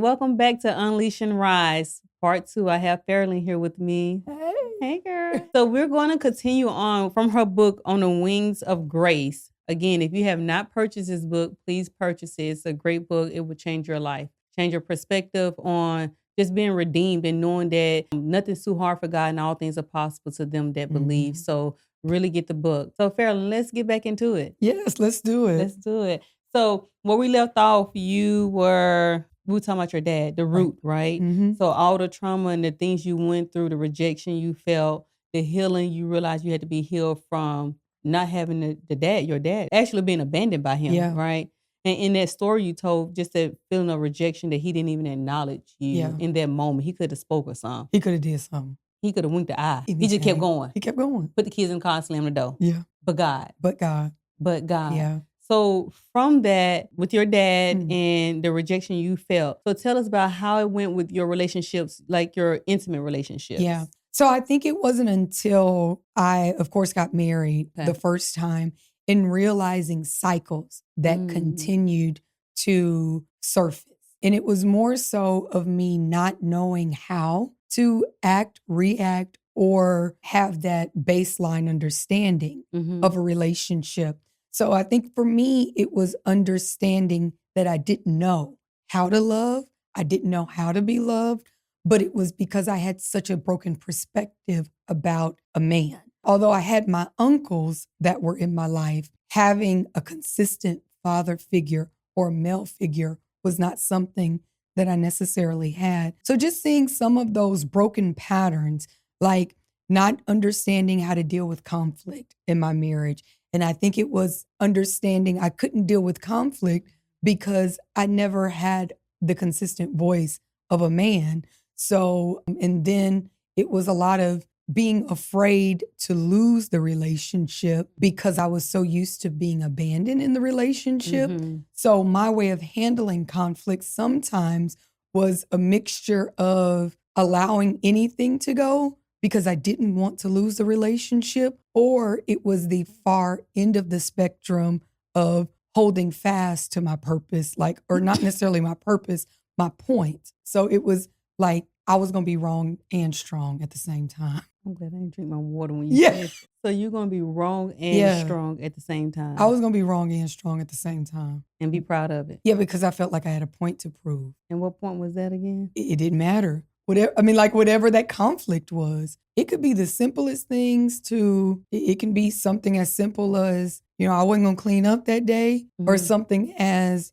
welcome back to Unleash and Rise, part 2. I have Fairlen here with me. Hey. Hey, girl. So we're going to continue on from her book, On the Wings of Grace. Again, if you have not purchased this book, please purchase it. It's a great book. It will change your life, change your perspective on just being redeemed and knowing that nothing's too hard for God and all things are possible to them that believe. So really get the book. So Fairlen, let's get back into it. Yes, let's do it. Let's do it. So where we left off, we were talking about your dad, the root, right? Mhm. So all the trauma and the things you went through, the rejection you felt, the healing you realized you had to be healed from not having your dad, actually being abandoned by him, Yeah. right? And in that story you told, just that feeling of rejection that he didn't even acknowledge you in that moment. He could have spoke or something. He could have did something. He could have winked the eye. He just kept going. He kept going. Put the kids in the car and slammed the door. Yeah. But God. But God. Yeah. So from that, with your dad and the rejection you felt, so tell us about how it went with your relationships, like your intimate relationships. Yeah. So I think it wasn't until I, of course, got married the first time and realizing cycles that continued to surface. And it was more so of me not knowing how to act, react, or have that baseline understanding of a relationship. So I think for me, it was understanding that I didn't know how to love. I didn't know how to be loved, but it was because I had such a broken perspective about a man. Although I had my uncles that were in my life, having a consistent father figure or male figure was not something that I necessarily had. So just seeing some of those broken patterns, like not understanding how to deal with conflict in my marriage. And I think it was understanding I couldn't deal with conflict because I never had the consistent voice of a man. So, and then it was a lot of being afraid to lose the relationship because I was so used to being abandoned in the relationship. So my way of handling conflict sometimes was a mixture of allowing anything to go because I didn't want to lose the relationship, or it was the far end of the spectrum of holding fast to my purpose, like, or not necessarily my purpose, my point. So it was like I was going to be wrong and strong at the same time. I'm glad I didn't drink my water when you said it. So you're going to be wrong and strong at the same time. I was going to be wrong and strong at the same time. And be proud of it. Yeah, because I felt like I had a point to prove. And what point was that again? It didn't matter. Whatever that conflict was, it could be the simplest things to, it can be something as simple as, I wasn't going to clean up that day, or something as,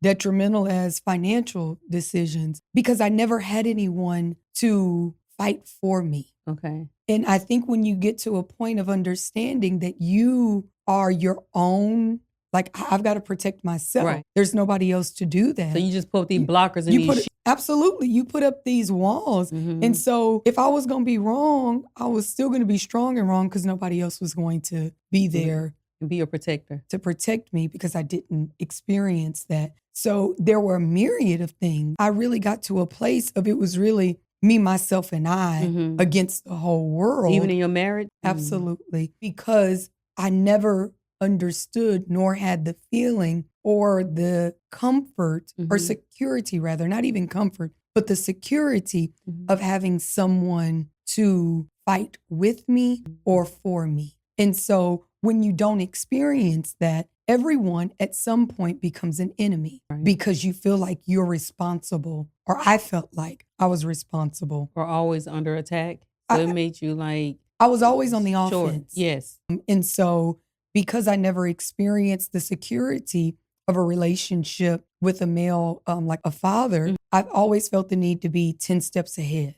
detrimental as financial decisions, because I never had anyone to fight for me. Okay. And I think when you get to a point of understanding that you are your own, like I've got to protect myself. Right. There's nobody else to do that. So you just put up these blockers and absolutely. You put up these walls. And so if I was going to be wrong, I was still going to be strong and wrong because nobody else was going to be there. And be your protector. To protect me because I didn't experience that. So there were a myriad of things. I really got to a place of it was really me, myself, and I against the whole world. Even in your marriage? Absolutely. Because I never understood nor had the feeling or the comfort or security, rather, not even comfort, but the security of having someone to fight with me or for me. And so when you don't experience that, everyone at some point becomes an enemy because you feel like you're responsible, or I felt like I was responsible. Or always under attack. So it made you like... I was always on the offense. Yes. And so because I never experienced the security of a relationship with a male, like a father, I've always felt the need to be 10 steps ahead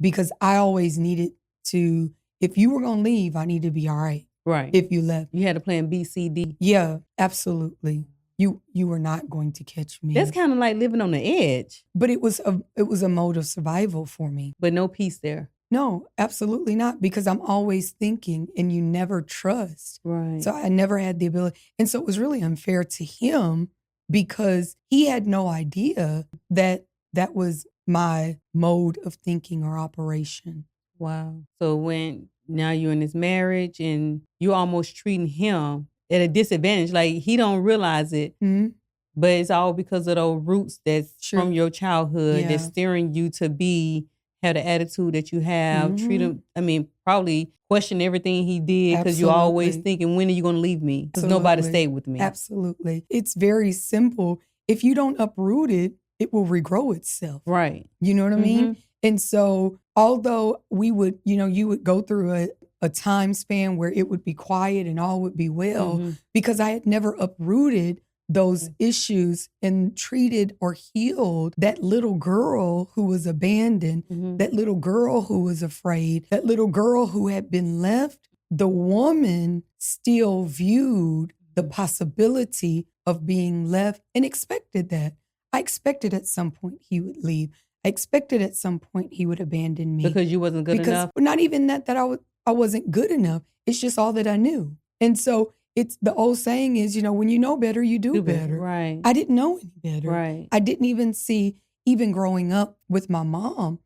because I always needed to, if you were going to leave, I need to be all right. Right. If you left. You had a plan B, C, D. Yeah, absolutely. You were not going to catch me. That's kind of like living on the edge. But it was a mode of survival for me. But no peace there. No, absolutely not, because I'm always thinking and you never trust. Right. So I never had the ability. And so it was really unfair to him because he had no idea that that was my mode of thinking or operation. Wow. So when now you're in this marriage and you're almost treating him at a disadvantage, like he don't realize it. But it's all because of those roots that's Sure. from your childhood that's Yeah. steering you to have the attitude that you have. Treat him, probably question everything he did because you're always Absolutely. thinking, when are you going to leave me? Because nobody Absolutely. stayed with me. Absolutely. It's very simple. If you don't uproot it, it will regrow itself. Right. You know what I mean? And so although we would, you would go through a time span where it would be quiet and all would be well, because I had never uprooted those issues and treated or healed that little girl who was abandoned, that little girl who was afraid, that little girl who had been left. The woman still viewed the possibility of being left and expected that. I expected at some point he would leave. I expected at some point he would abandon me. Because you wasn't good enough? Not even that I wasn't good enough. It's just all that I knew. And so it's the old saying is, when you know better, you do better. Right. I didn't know any better. Right. I didn't even see, even growing up with my mom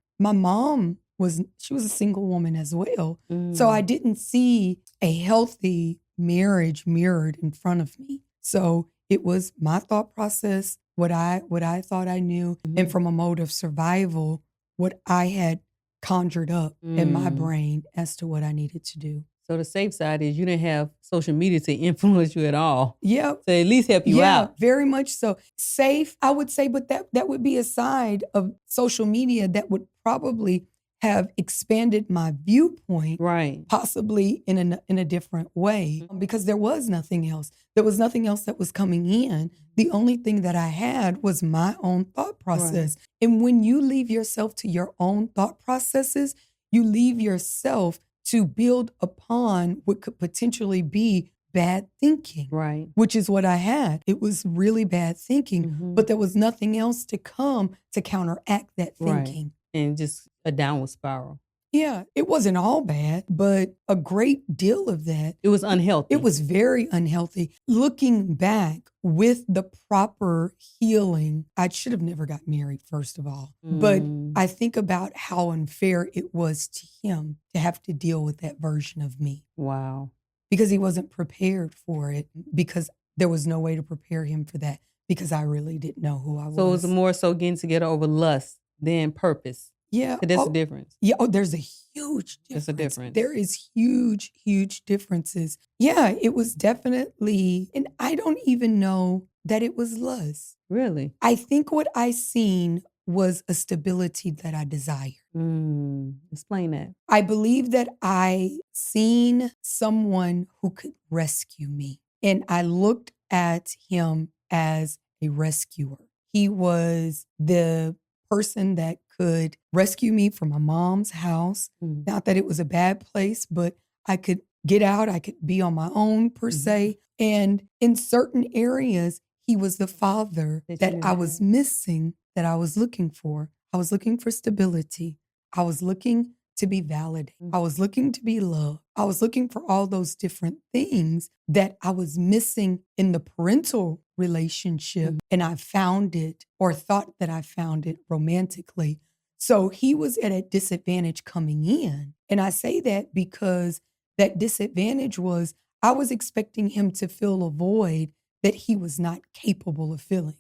she was a single woman as well. So I didn't see a healthy marriage mirrored in front of me. So it was my thought process, what I thought I knew, and from a mode of survival, what I had conjured up in my brain as to what I needed to do. So the safe side is you didn't have social media to influence you at all. Yeah. To at least help you out. Yeah, very much so. Safe, I would say, but that would be a side of social media that would probably have expanded my viewpoint, right? Possibly in a different way, because there was nothing else. There was nothing else that was coming in. The only thing that I had was my own thought process. Right. And when you leave yourself to your own thought processes, you leave yourself to build upon what could potentially be bad thinking, right? Which is what I had. It was really bad thinking, but there was nothing else to come to counteract that thinking. Right. And just a downward spiral. Yeah, it wasn't all bad, but a great deal of that. It was unhealthy. It was very unhealthy. Looking back with the proper healing, I should have never got married, first of all. But I think about how unfair it was to him to have to deal with that version of me. Wow. Because he wasn't prepared for it, because there was no way to prepare him for that, because I really didn't know who I was. So it was more so getting together over lust than purpose. Yeah. That's the difference. Yeah. Oh, there's a huge difference. There's a difference. There is huge, huge differences. Yeah, it was definitely, and I don't even know that it was lust. Really? I think what I seen was a stability that I desired. Explain that. I believe that I seen someone who could rescue me. And I looked at him as a rescuer. He was the person that could rescue me from my mom's house. Not that it was a bad place, but I could get out. I could be on my own, per se. And in certain areas, he was the father that I was missing, that I was looking for. I was looking for stability. I was looking to be validated. I was looking to be loved. I was looking for all those different things that I was missing in the parental relationship. And I found it, or thought that I found it, romantically. So he was at a disadvantage coming in. And I say that because that disadvantage was, I was expecting him to fill a void that he was not capable of filling.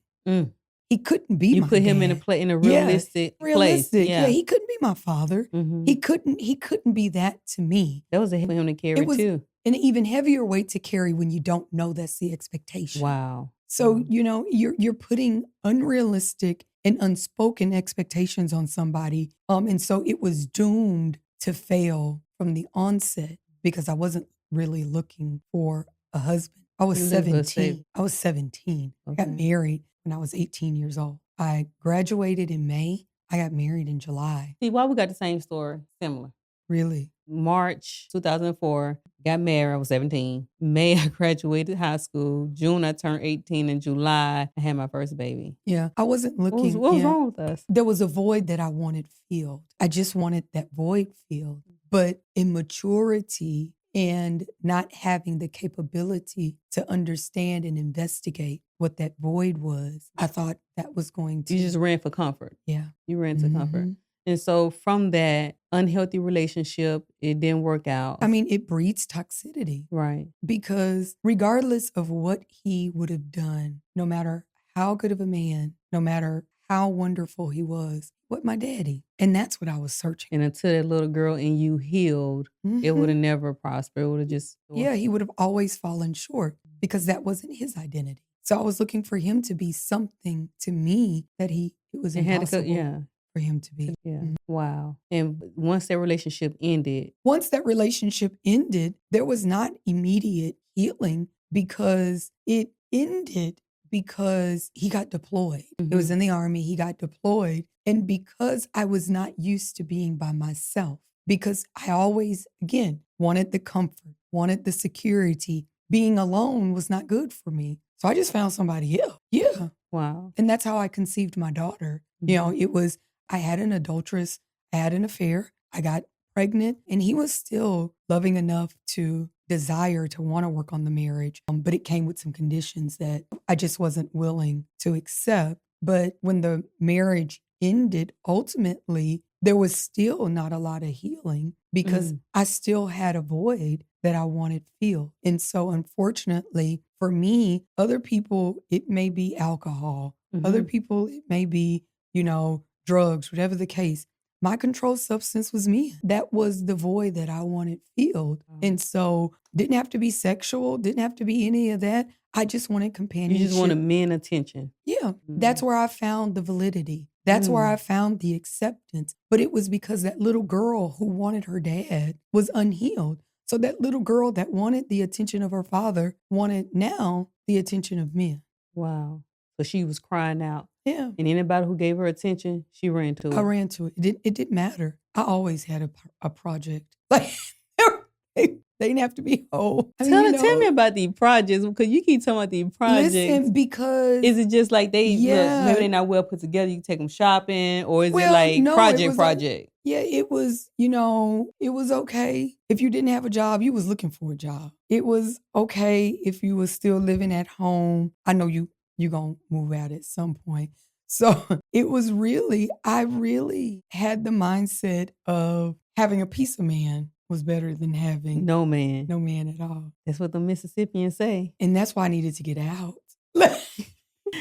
He couldn't be my dad. You put him in a realistic place. Yeah, he couldn't be my father. He couldn't be that to me. That was a heavy for him to carry too. An even heavier weight to carry when you don't know that's the expectation. Wow. So, you're putting unrealistic and unspoken expectations on somebody. And so it was doomed to fail from the onset, because I wasn't really looking for a husband. I was 17. Okay. I got married when I was 18 years old. I graduated in May. I got married in July. See, why we got the same story? Similar. Really? March 2004, got married. I was 17. May, I graduated high school. June, I turned 18. In July, I had my first baby. Yeah, I wasn't looking. What was wrong with us? There was a void that I wanted filled. I just wanted that void filled. But immaturity and not having the capability to understand and investigate what that void was, I thought that was going to... You just ran for comfort. Yeah. You ran to comfort. And so from that unhealthy relationship, it didn't work out. I mean, it breeds toxicity. Right. Because regardless of what he would have done, no matter how good of a man, no matter how wonderful he was, what my daddy. And that's what I was searching. And until that little girl in you healed, it would have never prospered. It would have just... Yeah, he would have always fallen short because that wasn't his identity. So I was looking for him to be something to me that it was impossible for him to be. Yeah. Wow. And once that relationship ended, there was not immediate healing because it ended because he got deployed. It was in the Army. He got deployed. And because I was not used to being by myself, because I always, again, wanted the comfort, wanted the security, being alone was not good for me. So I just found somebody else. Yeah. Wow. And that's how I conceived my daughter. You know, it was, I had an adulteress, I had an affair, I got pregnant, and he was still loving enough to desire to want to work on the marriage. But it came with some conditions that I just wasn't willing to accept. But when the marriage ended, ultimately, there was still not a lot of healing because I still had a void that I wanted filled. And so unfortunately for me, other people, it may be alcohol. Other people, it may be, you know, drugs, whatever the case. My controlled substance was me. That was the void that I wanted filled. And so didn't have to be sexual, didn't have to be any of that. I just wanted companionship. You just wanted men attention. Yeah. That's where I found the validity. That's where I found the acceptance. But it was because that little girl who wanted her dad was unhealed. So that little girl that wanted the attention of her father wanted now the attention of men. Wow. So she was crying out. Yeah. And anybody who gave her attention, she ran to it. I ran to it. It didn't matter. I always had a project. Like, they didn't have to be whole. Tell me about these projects, because you keep talking about these projects. Listen, because... Is it just like maybe they're not well put together, you can take them shopping, or is it like project? Yeah, it was, you know, it was okay. If you didn't have a job, you was looking for a job. It was okay if you was still living at home. I know you're going to move out at some point. So it was really, I really had the mindset of having a piece of man was better than having no man at all. That's what the Mississippians say. And that's why I needed to get out.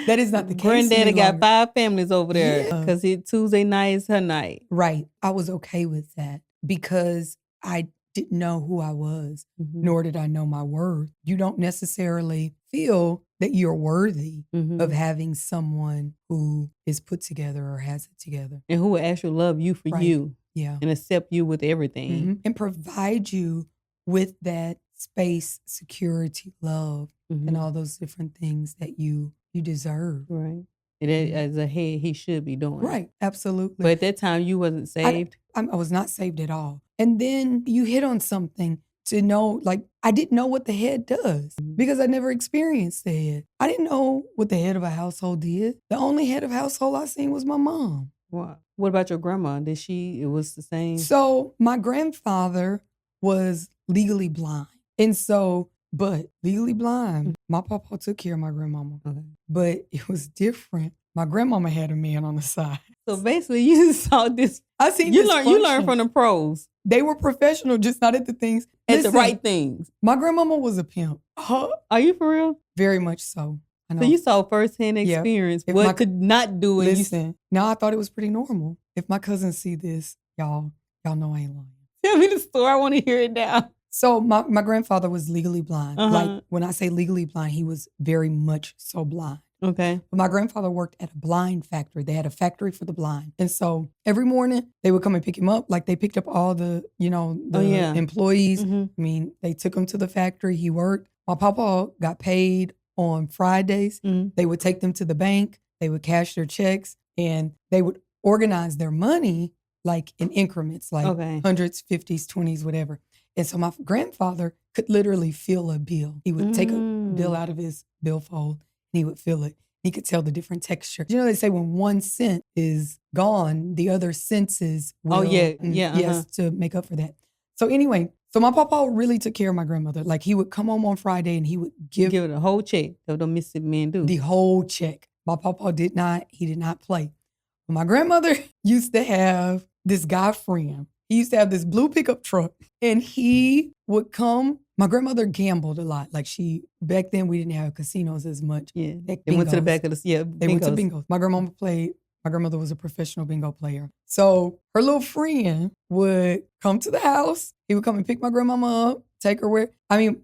That is not the case. Granddaddy got 5 families over there because Tuesday night is her night. Right. I was okay with that because I didn't know who I was, nor did I know my worth. You don't necessarily feel that you're worthy of having someone who is put together or has it together. And who will actually love you for you. Yeah. And accept you with everything. And provide you with that space, security, love, and all those different things that you deserve. Right. And as a head, he should be doing. Right. Absolutely. But at that time, you wasn't saved? I was not saved at all. And then you hit on something to know, like, I didn't know what the head does because I never experienced the head. I didn't know what the head of a household did. The only head of household I seen was my mom. Wow. What about your grandma? It was the same? So my grandfather was legally blind. And so, but legally blind, my papa took care of my grandmama. Okay. But it was different. My grandmama had a man on the side. So basically you saw this. I seen you learned from the pros. They were professional, just not at the things. The right things. My grandmama was a pimp. Are you for real? Very much so. I know. So you saw firsthand experience what could not do. And listen, now I thought it was pretty normal. If my cousins see this, y'all know I ain't lying. Tell me the story. I want to hear it now. So my grandfather was legally blind. Like when I say legally blind, he was very much so blind. Okay. But my grandfather worked at a blind factory. They had a factory for the blind. And so every morning they would come and pick him up. Like they picked up all the, employees. I mean, they took him to the factory. He worked. My papa got paid on Fridays. They would take them to the bank. They would cash their checks and they would organize their money like in increments, like hundreds, 50s, 20s, whatever. And so my grandfather could literally feel a bill. He would take a bill out of his billfold and he would feel it. He could tell the different texture. You know, they say when 1 cent is gone, the other senses will, yes, to make up for that. So anyway, so my papa really took care of my grandmother. Like he would come home on Friday and he would give her the whole check. That the Mississippi men do. The whole check. My papa did not play. But my grandmother used to have this guy friend. He used to have this blue pickup truck and he would come My grandmother gambled a lot. Like back then we didn't have casinos as much. Yeah. Like They went to the back of They went to bingos. My grandmother was a professional bingo player. So her little friend would come to the house. He would come and pick my grandmama up, take her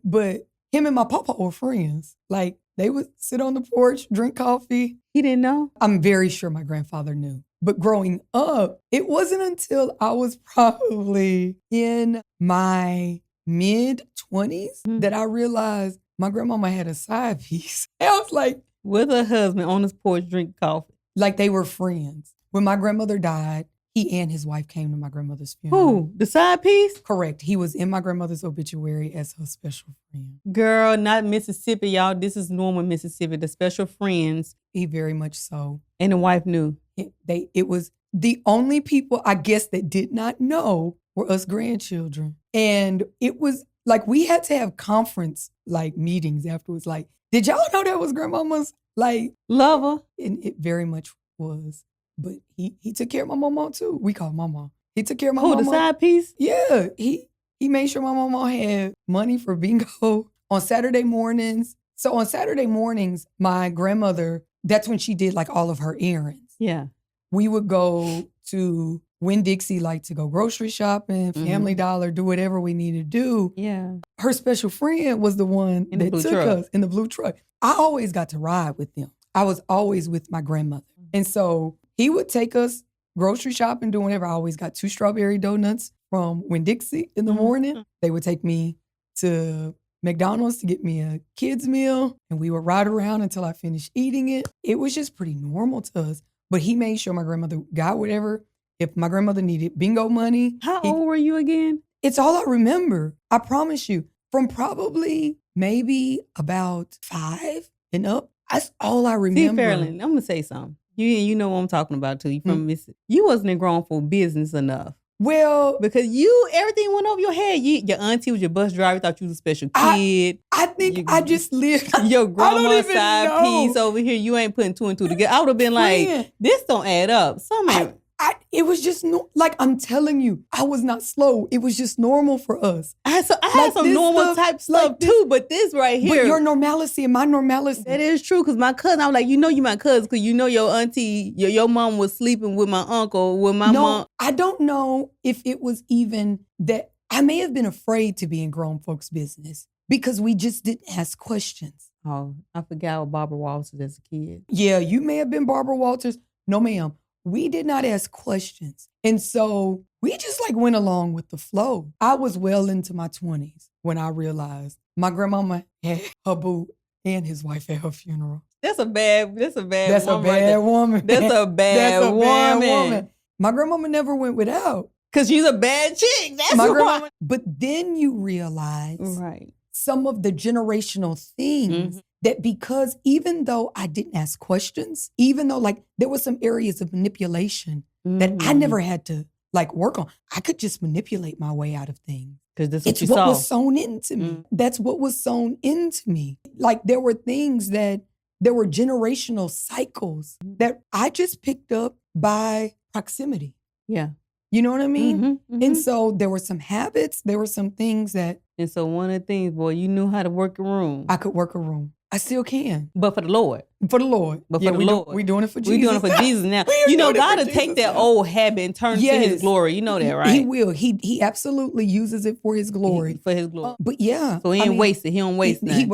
but him and my papa were friends. Like they would sit on the porch, drink coffee. He didn't know? I'm very sure my grandfather knew. But growing up, it wasn't until I was probably in my mid-20s that I realized my grandmama had a side piece. I was like, with her husband on his porch drinking coffee. Like they were friends. When my grandmother died, he and his wife came to my grandmother's funeral. Who? The side piece? Correct. He was in my grandmother's obituary as her special friend. Girl, not Mississippi, y'all. This is normal Mississippi. The special friends. He very much so. And the wife knew. It was the only people, I guess, that did not know were us grandchildren. And it was like we had to have conference meetings afterwards. Like, did y'all know that was grandmama's lover? And it very much was. But he took care of my mama too. We call mama. He took care of my mama. Who, the side piece? Yeah. He made sure my mama had money for bingo on Saturday mornings. So on Saturday mornings, my grandmother, that's when she did all of her errands. Yeah. We would go to Winn-Dixie, to go grocery shopping, Family Dollar, do whatever we needed to do. Yeah. Her special friend was the one that took us in the blue truck. I always got to ride with them. I was always with my grandmother. And so he would take us grocery shopping, doing whatever. I always got 2 strawberry donuts from Winn-Dixie in the morning. They would take me to McDonald's to get me a kid's meal, and we would ride around until I finished eating it. It was just pretty normal to us. But he made sure my grandmother got whatever. If my grandmother needed bingo money. How old were you again? It's all I remember. I promise you. From probably maybe about 5 and up. That's all I remember. See, Fairlen, I'm going to say something. You know what I'm talking about too. You from Mississippi. You wasn't in grown for business enough. Well, because everything went over your head. Your auntie was your bus driver, thought you was a special kid. I think I just lived. Your grandma's side piece over here, you ain't putting 2 and 2 together. I would have been like, this don't add up. It was just I'm telling you, I was not slow. It was just normal for us. I had some normal type stuff too, but this right here. But your normalcy and my normalcy. That is true, because my cousin, I was like, you my cousin, because your auntie, your mom was sleeping with my uncle, with my mom. I don't know if it was even that. I may have been afraid to be in grown folks' business because we just didn't ask questions. Oh, I forgot Barbara Walters as a kid. Yeah, you may have been Barbara Walters. No, ma'am. We did not ask questions. And so we just went along with the flow. I was well into my 20s when I realized my grandmama had her boo and his wife at her funeral. That's a bad woman. That's a bad woman. That's a bad woman. My grandmama never went without. Because she's a bad chick. That's my why. Grandmama. But then you realize some of the generational things that because even though I didn't ask questions, even though there were some areas of manipulation that I never had to work on, I could just manipulate my way out of things. Because that's what you saw. Was sown into me. That's what was sown into me. There were things there were generational cycles that I just picked up by proximity. Yeah. You know what I mean? And so there were some habits, there were some things that. And so one of the things, boy, you knew how to work a room. I could work a room. I still can. But for the Lord. For the Lord. But for the Lord. We're doing it for Jesus. We're doing it for Jesus now. God will take that old habit and turn it to his glory. You know that, right? He will. He absolutely uses it for his glory. For his glory. But yeah. So he ain't wasted. He don't waste nothing. He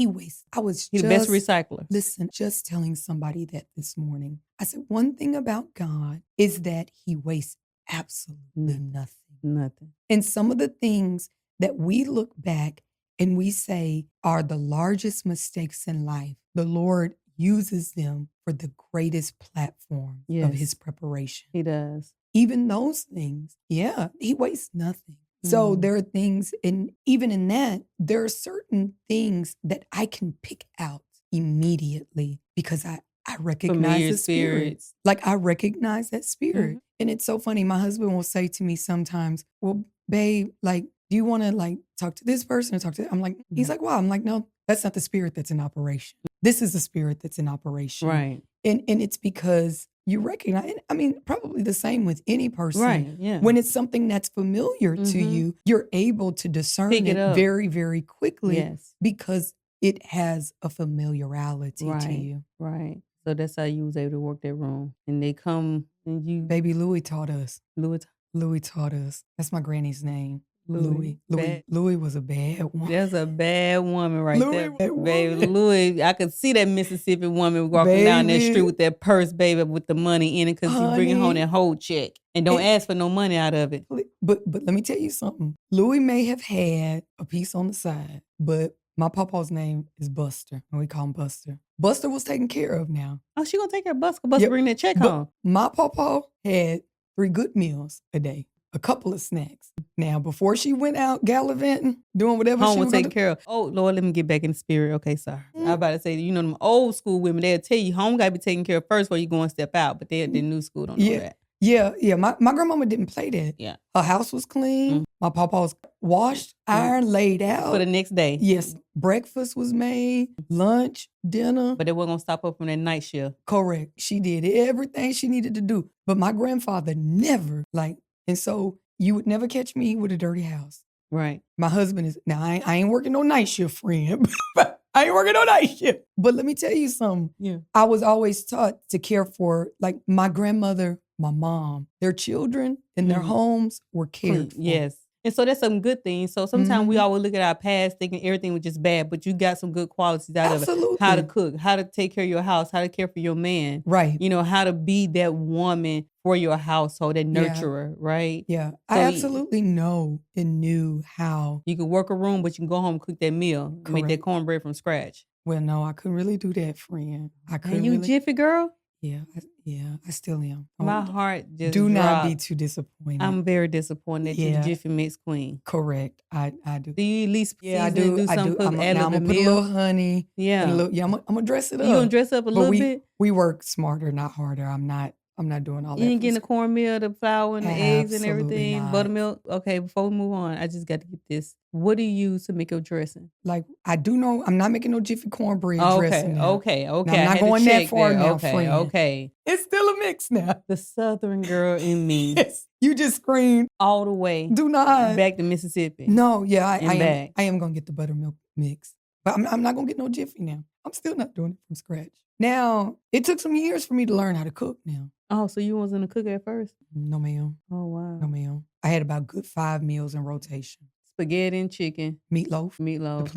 wastes. He's the best recycler. Listen, just telling somebody that this morning. I said, one thing about God is that he wastes absolutely nothing. Nothing. And some of the things that we look back and we say are the largest mistakes in life, the Lord uses them for the greatest platform of his preparation. He does. Even those things, he wastes nothing. So there are things, and even in that, there are certain things that I can pick out immediately because I recognize the spirit. I recognize that spirit. And it's so funny. My husband will say to me sometimes, well, babe, do you want to talk to this person or talk to, I'm like, he's like, wow. I'm like, no, that's not the spirit that's in operation. This is the spirit that's in operation. Right. And it's because you recognize, I mean, probably the same with any person. Right, yeah. When it's something that's familiar to you, you're able to discern Pick it it up. very, very quickly Yes. because it has a familiarity to Right, you. right. So that's how you was able to work that room. And they come and you... Baby Louie taught us. Louis Taught us. That's my granny's name. Louis. Louis was a bad one. That's a bad woman right Louis, there. Baby, Louis, I could see that Mississippi woman walking down that street with that purse, baby, with the money in it because she's bringing home that whole check. And don't ask for no money out of it. But let me tell you something. Louis may have had a piece on the side, but my papa's name is Buster, and we call him Buster. Buster was taken care of now. Oh, she gonna take care of Buster. Buster bring that check home. My papa had 3 good meals a day, a couple of snacks. Now, before she went out gallivanting, doing whatever home she was taken care of. Oh, Lord, let me get back in the spirit. Okay, sorry. I was about to say, you know, them old school women, they'll tell you home got to be taken care of first before you go and step out, but the new school don't know that. Yeah. My grandmama didn't play that. Yeah. Her house was clean. My papa was washed, ironed, laid out. For the next day. Yes. Breakfast was made, lunch, dinner. But they weren't going to stop up from that night shift. Correct. She did everything she needed to do. But my grandfather never, and so you would never catch me with a dirty house. Right. My husband is, now I ain't working no night shift, friend. I ain't working no night shift. But let me tell you something. Yeah. I was always taught to care for, my grandmother, my mom, their children and their homes were cared for. Yes. And so that's some good things. So sometimes we always look at our past thinking everything was just bad, but you got some good qualities out of it. How to cook, how to take care of your house, how to care for your man. Right. You know, how to be that woman for your household, that nurturer, right? Yeah. So I absolutely know and knew how. You can work a room, but you can go home and cook that meal. Make that cornbread from scratch. Well, no, I couldn't really do that, friend. I couldn't. And you Jiffy girl? Yeah, I still am. My heart just do dropped. not be too disappointed. I'm very disappointed that you're the Jiffy Mix queen. Correct, I do. Do you at least I do. do something? I'm gonna put a little honey. Yeah, I'm gonna dress it up. You gonna dress up a little bit? We work smarter, not harder. I'm not doing all that. You ain't getting the cornmeal, the flour, and the eggs and everything, not. buttermilk. Okay, before we move on, I just got to get this. What do you use to make your dressing? I do know I'm not making no Jiffy cornbread dressing now. Okay. Now, I'm not going that far now, friend. Okay. It's still a mix now. The Southern girl in me. Yes. You just screamed all the way. Do not back to Mississippi. No, yeah, I am gonna get the buttermilk mix, but I'm not gonna get no Jiffy now. I'm still not doing it from scratch. Now it took some years for me to learn how to cook. Now. Oh, so you wasn't a cook at first? No, ma'am. Oh, wow. No, ma'am. I had about good 5 meals in rotation. Spaghetti and chicken. Meatloaf. Meatloaf. But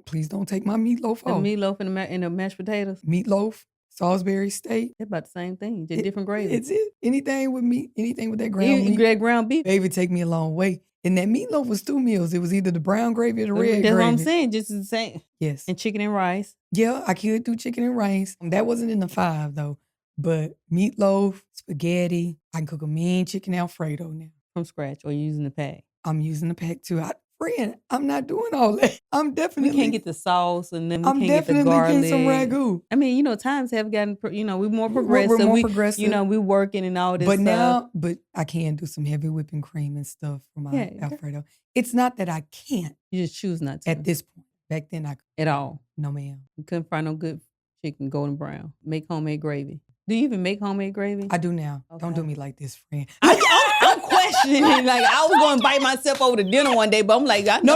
please don't take my meatloaf off. The meatloaf and the mashed potatoes. Meatloaf, Salisbury steak. They're about the same thing, just different gravy. It's it. Anything with meat, anything with that ground meat. That ground beef. Baby, take me a long way. And that meatloaf was 2 meals. It was either the brown gravy or the red gravy. That's what I'm saying, just the same. Yes. And chicken and rice. Yeah, I could do chicken and rice. That wasn't in the 5 though. But meatloaf, spaghetti, I can cook a mean chicken Alfredo now. From scratch or using the pack? I'm using the pack too. Friend, I'm not doing all that. I'm definitely... We can't get the sauce and then we I'm can't get the garlic. I'm definitely getting some ragu. I mean, times have gotten, we're more progressive. We're more progressive. We working and all this stuff. But I can do some heavy whipping cream and stuff for my Alfredo. It's not that I can't. You just choose not to. At this point. Back then I could. At all? No, ma'am. You couldn't find no good chicken, golden brown. Make homemade gravy. Do you even make homemade gravy? I do now. Okay. Don't do me like this, friend. I'm questioning. I was going to invite myself over to dinner one day, but I'm like, no.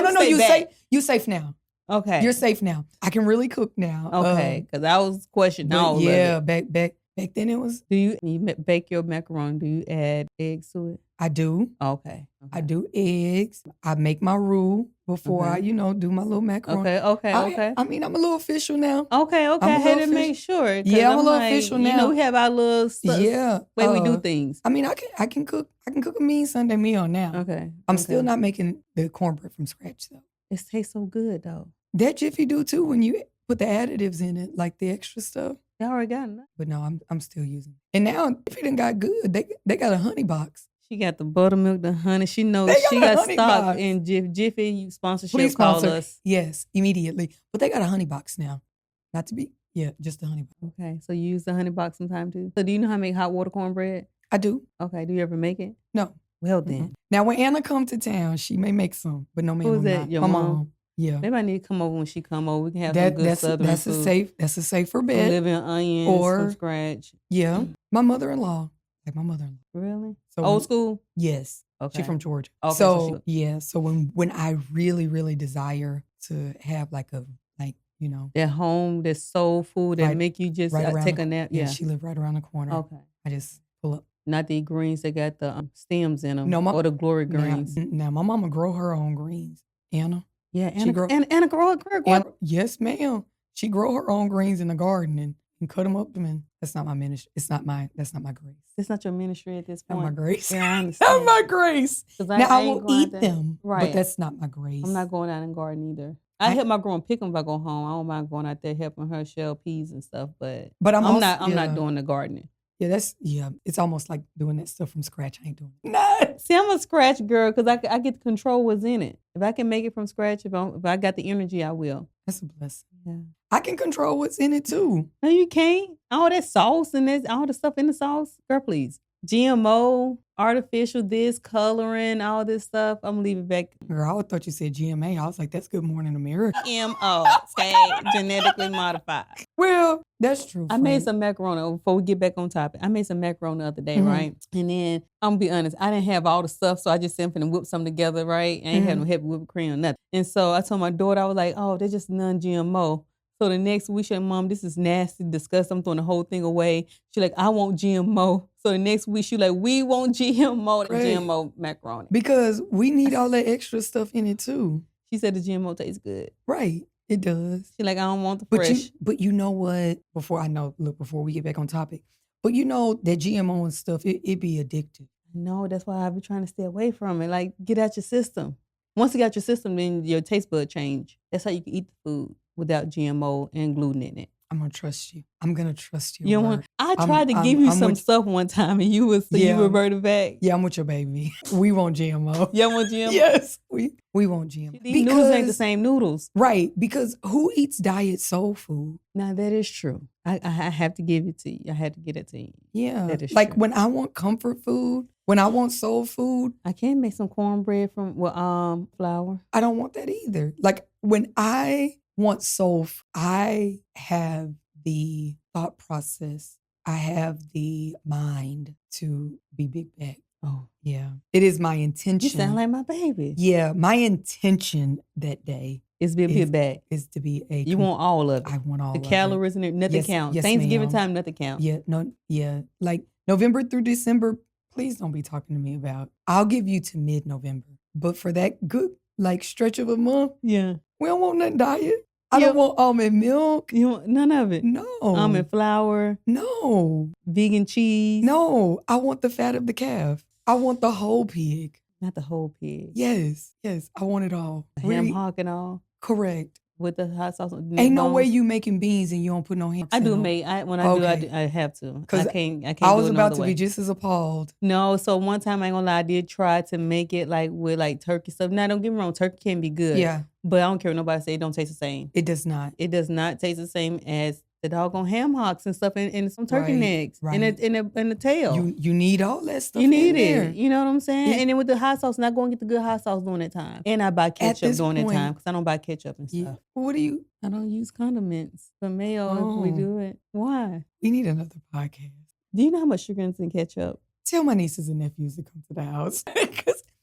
You safe now. Okay. You're safe now. I can really cook now. Okay. Because I was questioning all of it. Yeah, back then it was. Do you bake your macaroni? Do you add eggs to it? I do. Okay. I do eggs. I make my roux before I, do my little macaroni. Okay. I mean, I'm a little official now. Okay. I had to make sure. Yeah, I'm a little official now. We have our little way we do things. I mean, I can cook a mean Sunday meal now. Okay. I'm still not making the cornbread from scratch though. It tastes so good though. That Jiffy do too when you put the additives in it, like the extra stuff. They already got it. But no, I'm still using it. And now Jiffy done got good. They got a honey box. She got the buttermilk, the honey. She knows she got stock in Jiffy. Sponsorship. Please call us. Yes, immediately. But they got a honey box now. Not to be, just the honey box. Okay, so you use the honey box sometime too. So do you know how to make hot water cornbread? I do. Okay, do you ever make it? No. Well then. Now when Anna come to town, she may make some, but no ma'am. Who's that? Your my mom? Yeah. Maybe I need to come over when she come over. We can have some good Southern food. That's a safer bet. Living onions from scratch. Yeah. My mother-in-law. Like my mother-in-law. Really? So old school? Yes. Okay. She's from Georgia. Okay, so when I really, really desire to have like that home, that soul food that make you just take a nap. Yeah, she lived right around the corner. Okay. I just pull up. Not the greens that got the stems in them. No, or the glory greens. Now my mama grow her own greens. Anna. Yeah, Anna grow her. Yes, ma'am. She grow her own greens in the garden and cut them up. Man, that's not my ministry. That's not my grace. That's not your ministry at this point. Not my grace. Yeah, I understand. Not my grace. Now I will eat them, right? But that's not my grace. I'm not going out in the garden either. I help my girl pick them if I go home. I don't mind going out there helping her shell peas and stuff, but I'm not doing the gardening. Yeah, it's almost like doing that stuff from scratch. I ain't doing it. Nah. See, I'm a scratch girl because I get to control what's in it. If I can make it from scratch, if I got the energy, I will. That's a blessing. Yeah, I can control what's in it too. No, you can't. All that sauce and all the stuff in the sauce, girl, please. GMO, artificial, this coloring, all this stuff. I'm gonna leave it back. Girl, I thought you said GMA. I was like, that's Good Morning America. GMO, okay, genetically modified. Well, that's true. I made some macaroni before we get back on topic. I made some macaroni the other day, right? And then I'm gonna be honest, I didn't have all the stuff, so I just simply whip something together, right? I ain't have no heavy whipped cream or nothing. And so I told my daughter, I was like, oh, they're just non-GMO. So the next week, she said, Mom, this is nasty, disgusting. I'm throwing the whole thing away. She's like, I want GMO. So the next week, she's like, we want GMO, right. GMO macaroni. Because we need all that extra stuff in it too. She said the GMO tastes good. Right. It does. She's like, I don't want the fresh. But you know what? Before we get back on topic, but you know that GMO and stuff, it be addictive. No, that's why I've been trying to stay away from it. Like, get out your system. Once you got your system, then your taste bud change. That's how you can eat the food without GMO and gluten in it. I'm gonna trust you. I'm gonna trust you. I tried to give you some stuff one time, and you reverted back. Yeah, I'm with your baby. We want GMO. Yeah, want GMO. Yes, we want GMO. These noodles ain't the same noodles, right? Because who eats diet soul food? Now that is true. I have to give it to you. I had to get it to you. Yeah, that is like true. when I want comfort food, when I want soul food, I can make some cornbread from flour. I don't want that either. Like when I want soul, I have the thought process. I have the mind to be big bag. Oh. Yeah. It is my intention. You sound like my baby. Yeah. My intention that day is to be a big bag. Is to be a... You want all of it. I want all of it. The calories and nothing counts. Yes, Thanksgiving time, nothing counts. Yeah. No. Yeah. Like November through December, please don't be talking to me about. I'll give you to mid-November. But for that good stretch of a month, yeah, we don't want nothing diet. I don't want almond milk. You want none of it? No. Almond flour? No. Vegan cheese? No. I want the fat of the calf. I want the whole pig. Not the whole pig. Yes. I want it all. Ham hock and all? Correct. With the hot sauce? Ain't no way you making beans and you don't put no ham. I do make. When I do, I have to. Because I can't. I was about to be just as appalled. No, so one time I ain't gonna lie, I did try to make it with turkey stuff. Now don't get me wrong, turkey can be good. Yeah. But I don't care what nobody say. It don't taste the same. It does not. It does not taste the same as the doggone ham hocks and stuff and some turkey necks and the tail. You need all that stuff. You need it. There. You know what I'm saying? Yeah. And then with the hot sauce, not going to get the good hot sauce during that time. And I buy ketchup during that time because I don't buy ketchup and stuff. Yeah. What do you? I don't use condiments for mayo if we do it. Why? We need another podcast. Do you know how much sugar is in ketchup? Tell my nieces and nephews to come to the house.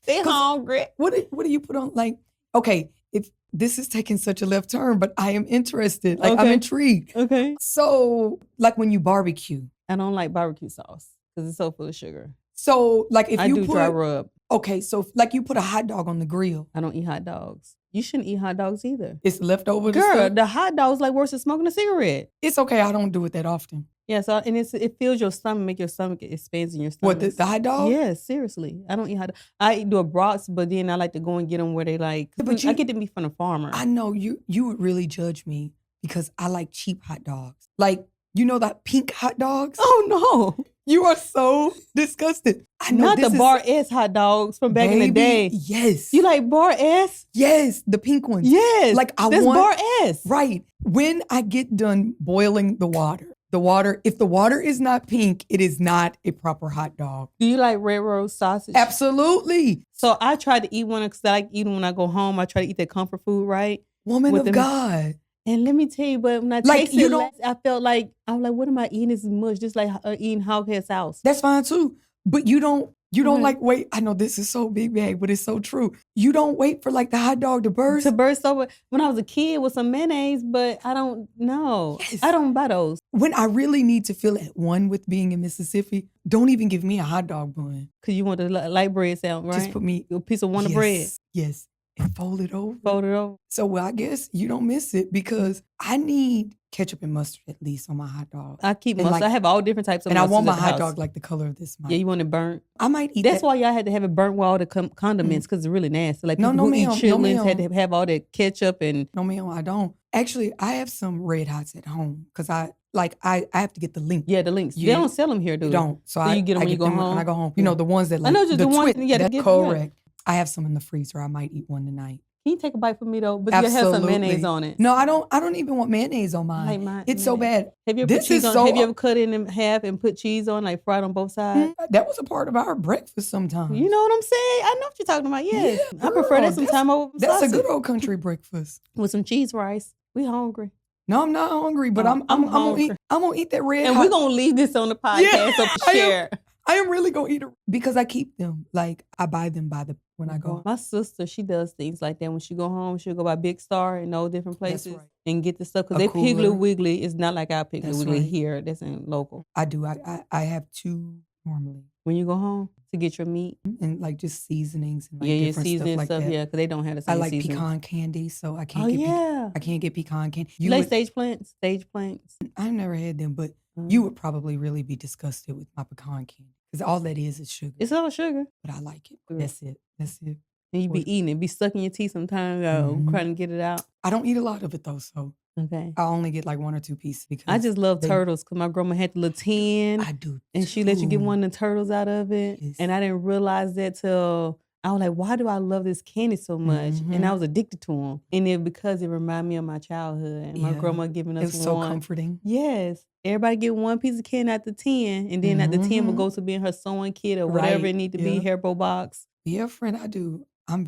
They hungry. What do you put on? Like, okay, if this is taking such a left turn, but I am interested. Like, I'm intrigued. Okay. So, like when you barbecue. I don't like barbecue sauce because it's so full of sugar. So, like if you put dry rub. Okay, so like you put a hot dog on the grill. I don't eat hot dogs. You shouldn't eat hot dogs either. It's leftover. Girl, the hot dog's like worse than smoking a cigarette. It's okay. I don't do it that often. Yeah, so and it fills your stomach, make your stomach expands in your stomach. What, the hot dog? Yes, seriously. I don't eat hot dogs. I do a brats, but then I like to go and get them where they like. I get the meat from the farmer. I know you would really judge me because I like cheap hot dogs. Like, you know that pink hot dogs? Oh, no. You are so disgusted. I know. Not the Bar S hot dogs from back in the day. Yes. You like Bar S? Yes, the pink ones. Yes. Like that's Bar S. Right. When I get done boiling the water, If the water is not pink, it is not a proper hot dog. Do you like red roast sausage? Absolutely. So I try to eat one because I like eating when I go home. I try to eat that comfort food, right? Woman of God. And let me tell you, but when I tasted it, I felt like, I'm like, what am I eating this much? Just like eating Hoghead sauce. That's fine too. But you don't like wait. I know this is so big bag, but it's so true. You don't wait for like the hot dog to burst. over. When I was a kid with some mayonnaise, but I don't know. Yes. I don't buy those. When I really need to feel at one with being in Mississippi, don't even give me a hot dog bun. Because you want the light bread sound, right? Just put me a piece of Wonder bread. Yes. And fold it over. Fold it over. So I guess you don't miss it because I need ketchup and mustard at least on my hot dog. I keep mustard. I have all different types of mustard. And I want my hot dog like the color of this. Yeah, you want it burnt? I might eat That's why y'all had to have it burnt with all the condiments because it's really nasty. Like people who eat chitlins had to have all that ketchup and... No, ma'am, I don't. Actually, I have some Red Hots at home because I have to get the link. Yeah, the links. They don't sell them here, do they? Don't. So you get them when you go home? When I go home. You know, the ones that like... I know just the ones you got to get. Correct. I have some in the freezer. I might eat one tonight. Can you take a bite for me though? But you have some mayonnaise on it. No, I don't even want mayonnaise on mine. Like it's so bad. Have you ever have you ever cut it in half and put cheese on, like fried on both sides? That was a part of our breakfast sometimes. You know what I'm saying? I know what you're talking about. Yes. Yeah, I prefer that sometime over That's sausage. A good old country breakfast. With some cheese rice. We hungry. No, I'm not hungry, but I'm gonna eat that red. And we're gonna leave this on the podcast to share. I am really gonna eat it because I keep them. Like I buy them when I go. My sister, she does things like that. When she go home, she'll go by Big Star and all different places and get the stuff. Because they Piggly Wiggly is not like our Piggly Wiggly here. That's in local. I do. I have two normally. When you go home to get your meat? And like just seasonings and like different seasoning stuff like that. Yeah, because they don't have the same seasoning. I like pecan candy, so I can't get pecan candy. You like stage plants? Stage plants? I've never had them, but you would probably really be disgusted with my pecan candy. Because all that is sugar. It's all sugar. But I like it. That's it. And you be eating it. Be stuck in your teeth sometimes, trying to get it out. I don't eat a lot of it though, so. Okay. I only get like 1 or 2 pieces. Because I just love turtles because my grandma had the little tin. I do. And she let you get one of the turtles out of it. Yes. And I didn't realize that till I was like, why do I love this candy so much? Mm-hmm. And I was addicted to them. And it because it reminded me of my childhood and my grandma giving us one. It was so comforting. Yes. Everybody get one piece of candy out the tin, and then at the tin will go to being her sewing kit or whatever it need to be, hair bow box. Yeah, friend, I do. I'm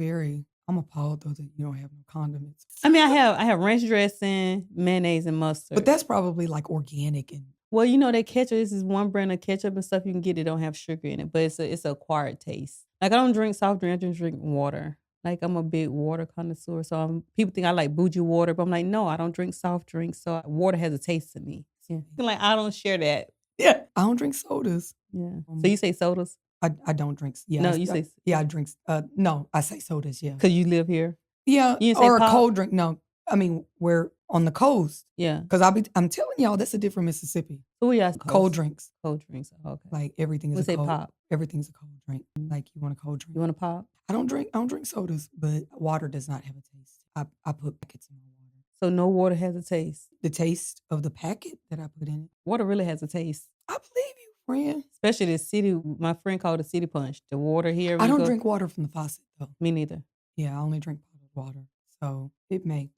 appalled though that you don't have no condiments. I mean, I have ranch dressing, mayonnaise, and mustard. But that's probably like organic and. Well, you know that ketchup. This is one brand of ketchup and stuff you can get. It don't have sugar in it, but it's an acquired taste. Like I don't drink soft drink. I just drink water. Like I'm a big water connoisseur, so people think I like bougie water, but I'm like, no, I don't drink soft drinks. So water has a taste to me. Yeah. Like I don't share that. Yeah, I don't drink sodas. Yeah. So you say sodas? I don't drink. Yeah. No, you say. Yeah, I drink. No, I say sodas. Yeah. Because you live here. Yeah. You didn't say or pop? A cold drink. No, I mean we're on the coast. Yeah. Because I'm telling y'all, that's a different Mississippi. Oh yeah. Cold drinks. Cold drinks. Okay. Like everything is. Let's say cold. Pop. Everything's a cold drink. Like you want a cold drink. You want a pop? I don't drink sodas, but water does not have a taste. I put packets in my water. So no water has a taste. The taste of the packet that I put in it. Water really has a taste. I believe you, friend. Especially the city. My friend called it city punch. The water here. I don't drink water from the faucet though. Me neither. Yeah, I only drink bottled water. So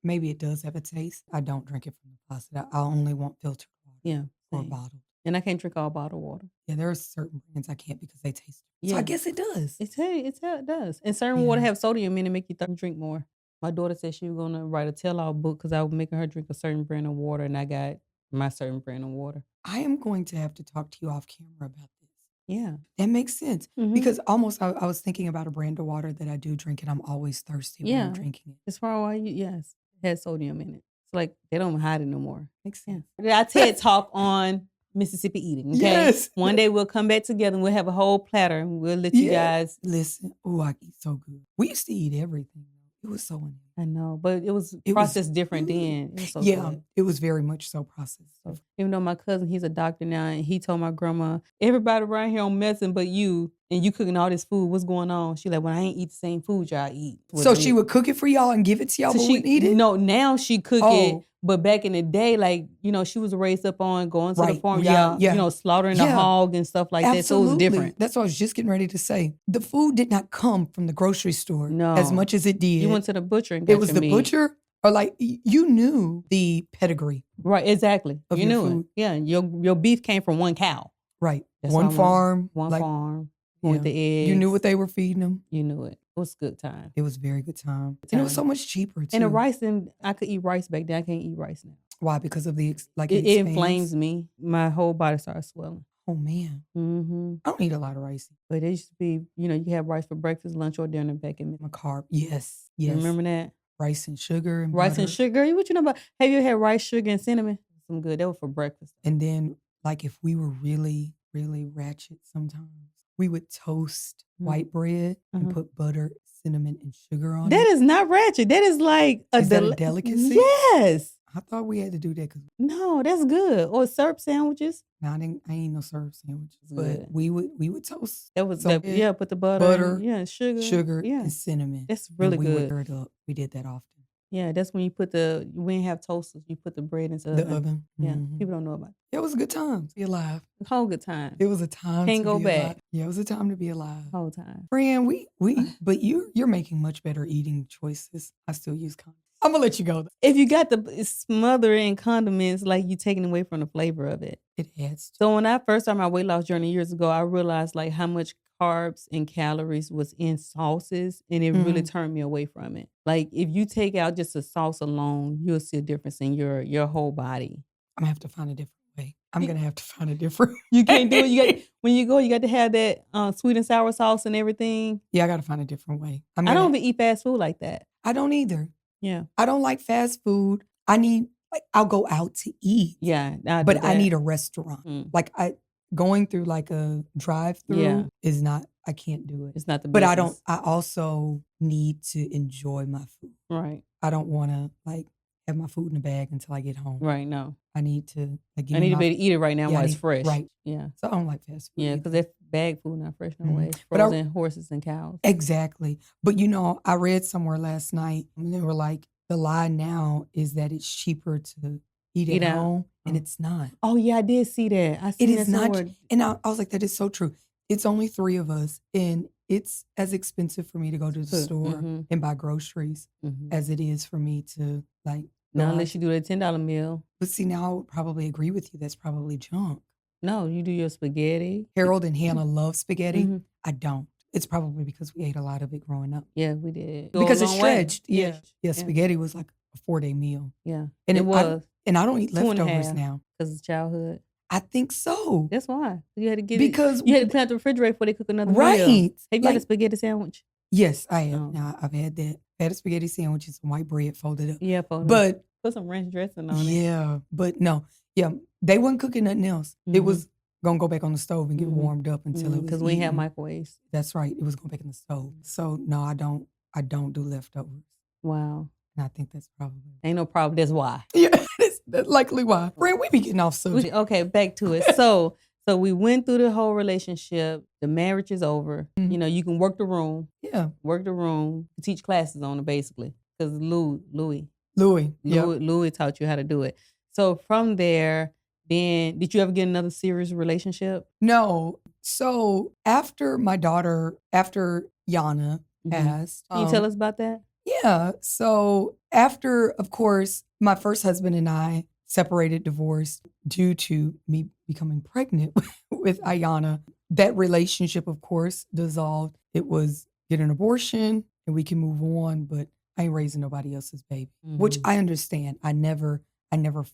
maybe it does have a taste. I don't drink it from the faucet. I only want filtered water. Yeah. Or bottled. And I can't drink all bottled water. Yeah, there are certain brands I can't because they taste. Yeah. So I guess it does. It does. And certain water have sodium in it, make you drink more. My daughter said she was going to write a tell-all book because I was making her drink a certain brand of water, and I got my certain brand of water. I am going to have to talk to you off camera about this. Yeah. That makes sense. Mm-hmm. Because almost I was thinking about a brand of water that I do drink, and I'm always thirsty when I'm drinking it. As far as yes, it has sodium in it. It's like they don't hide it no more. Makes sense. I TED talk on Mississippi eating. Okay? Yes. One day we'll come back together and we'll have a whole platter and we'll let you guys listen. Oh, I eat so good. We used to eat everything. It was so unusual. I know, but it was processed different then. It was so good. It was very much so processed. So, even though my cousin, he's a doctor now, and he told my grandma, everybody around here on medicine but you, and you cooking all this food, what's going on? She like, well, I ain't eat the same food y'all eat. So she would cook it for y'all and give it to y'all, but wouldn't eat it? No, now she cook it. But back in the day, like, you know, she was raised up on going to the farm, you know, slaughtering the hog and stuff like that. So it was different. That's what I was just getting ready to say. The food did not come from the grocery store as much as it did. You went to the butcher and got It was the butcher Or like you knew the pedigree. Right, exactly. Of You your knew food. it. Yeah, your beef came from one cow. Right. That's One all I know. farm. One like, farm. yeah. With the eggs. You knew what they were feeding them. You knew it. It was a good time. It was a very good time. And it was so much cheaper too. And the rice, I could eat rice back then. I can't eat rice now. Why? Because of the it It inflames me. My whole body starts swelling. Oh man. Mm-hmm. I don't eat a lot of rice. But it used to be, you have rice for breakfast, lunch, or dinner back in my carb. Yes. Yes. Remember that? Rice and sugar and rice butter. and sugar. What you know about? Have you had rice, sugar, and cinnamon? Some good. That was for breakfast. And then, like, if we were really, really ratchet, sometimes we would toast white bread and put butter, cinnamon, and sugar on it. That is not ratchet. That is like a delicacy. Yes. I thought we had to do that because no, that's good. Or syrup sandwiches. No, I ain't no syrup sandwiches, but we would toast. That was put the butter, sugar, and cinnamon. That's really and we good. Would stir it up. We did that often. Yeah, that's when you put we didn't have toasters. You put the bread into the oven. Yeah, people don't know about it. It was a good time to be alive. A whole good time. It was a time Can't to go be back. alive. Yeah, it was a time to be alive. Whole time. Friend, but you're making much better eating choices. I still use condoms. I'm gonna let you go. If you got the smother and condiments, like you taking away from the flavor of it. It adds. So when I first started my weight loss journey years ago, I realized like how much carbs and calories was in sauces, and it really turned me away from it. Like if you take out just the sauce alone, you'll see a difference in your whole body. I'm gonna have to find a different way. I'm gonna have to find a different. You can't do it. When you go, you got to have that sweet and sour sauce and everything. Yeah, I got to find a different way. I don't even eat fast food like that. I don't either. Yeah, I don't like fast food. I'll go out to eat. Yeah, but I need a restaurant. Like going through like a drive-through is not. I can't do it. It's not the. But business. I also need to enjoy my food. Right. I don't want to like have my food in a bag until I get home. Right. No. I need to. Like, I need to be able to eat it right now while it's fresh. Right. Yeah. So I don't like fast food. Yeah, because that bag food not fresh no way. It's frozen horses and cows. Exactly. But I read somewhere last night and they were like, the lie now is that it's cheaper to eat at home, and it's not. Oh yeah, I did see that. It is not. And I was like, that is so true. It's only 3 of us, and it's as expensive for me to go to the store and buy groceries as it is for me to like. Not unless you do a $10 meal. But see, now I would probably agree with you. That's probably junk. No, you do your spaghetti. Harold and Hannah love spaghetti. I don't. It's probably because we ate a lot of it growing up. Yeah, we did. Because it's stretched. Yeah. Spaghetti was like a 4-day meal. Yeah, and it was. And I don't eat leftovers now. Because it's childhood. I think so. That's why. You had to get because you had to clean out the refrigerator before they cook another meal. Right. Have you had a spaghetti sandwich? Yes, I have. Now I've had that. I had a spaghetti sandwich and some white bread folded up. Yeah, folded but up. Put some ranch dressing on it. Yeah, but no. Yeah, they wasn't cooking nothing else. It was going to go back on the stove and get warmed up until it was because we have microwaves. That's right. It was going back in the stove. So no, I don't do leftovers. Wow. And I think that's probably. Ain't no problem. That's why. Yeah, that's likely why. Friend, we be getting off subject. Okay, back to it. So we went through the whole relationship. The marriage is over. You can work the room. Yeah. Work the room. Teach classes on it, basically. Because Louis taught you how to do it. So from there, then did you ever get another serious relationship? No. So after Ayanna passed. Can you tell us about that? Yeah. So after, of course, my first husband and I separated, divorced due to me becoming pregnant with Ayanna. That relationship, of course, dissolved. It was get an abortion and we can move on, but I ain't raising nobody else's baby, which I understand. I never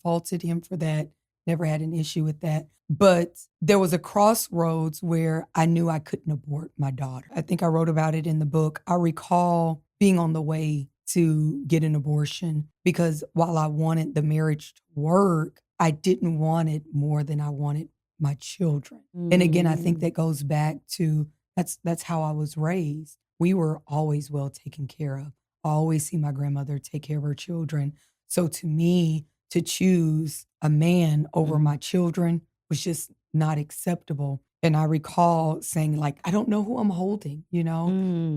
faulted him for that. Never had an issue with that. But there was a crossroads where I knew I couldn't abort my daughter. I think I wrote about it in the book. I recall being on the way to get an abortion because while I wanted the marriage to work, I didn't want it more than I wanted my children. And again, I think that goes back to that's how I was raised. We were always well taken care of. I always see my grandmother take care of her children. So to me, to choose a man over my children was just not acceptable. And I recall saying, like, I don't know who I'm holding,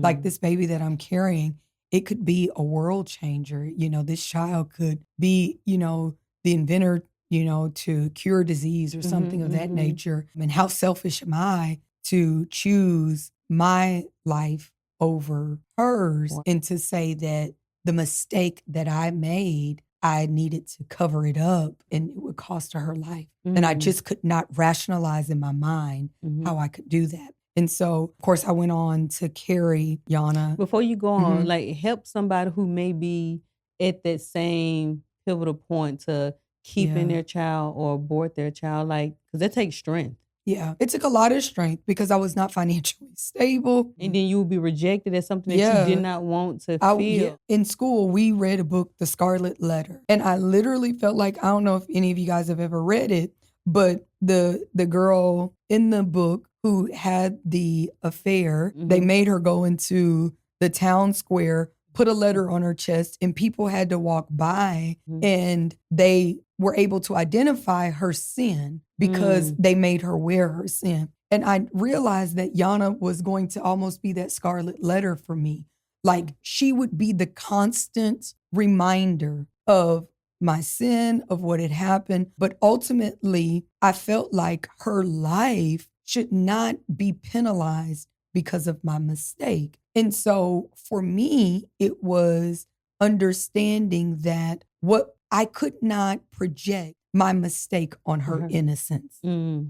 like this baby that I'm carrying, it could be a world changer. This child could be, the inventor, to cure disease or something of that nature. I mean, how selfish am I to choose my life over hers and to say that the mistake that I made, I needed to cover it up and it would cost her life. And I just could not rationalize in my mind how I could do that. And so, of course, I went on to carry Ayanna. Before you go on, like help somebody who may be at that same pivotal point to keeping their child or abort their child, like, because that takes strength. Yeah, it took a lot of strength because I was not financially stable. And then you will be rejected as something that you did not want to feel. In school, we read a book, The Scarlet Letter. And I literally felt like, I don't know if any of you guys have ever read it, but the girl in the book who had the affair, they made her go into the town square, put a letter on her chest, and people had to walk by and they were able to identify her sin because they made her wear her sin. And I realized that Ayanna was going to almost be that scarlet letter for me. Like she would be the constant reminder of my sin, of what had happened. But ultimately, I felt like her life should not be penalized because of my mistake. And so for me, it was understanding that what I could not project my mistake on her innocence.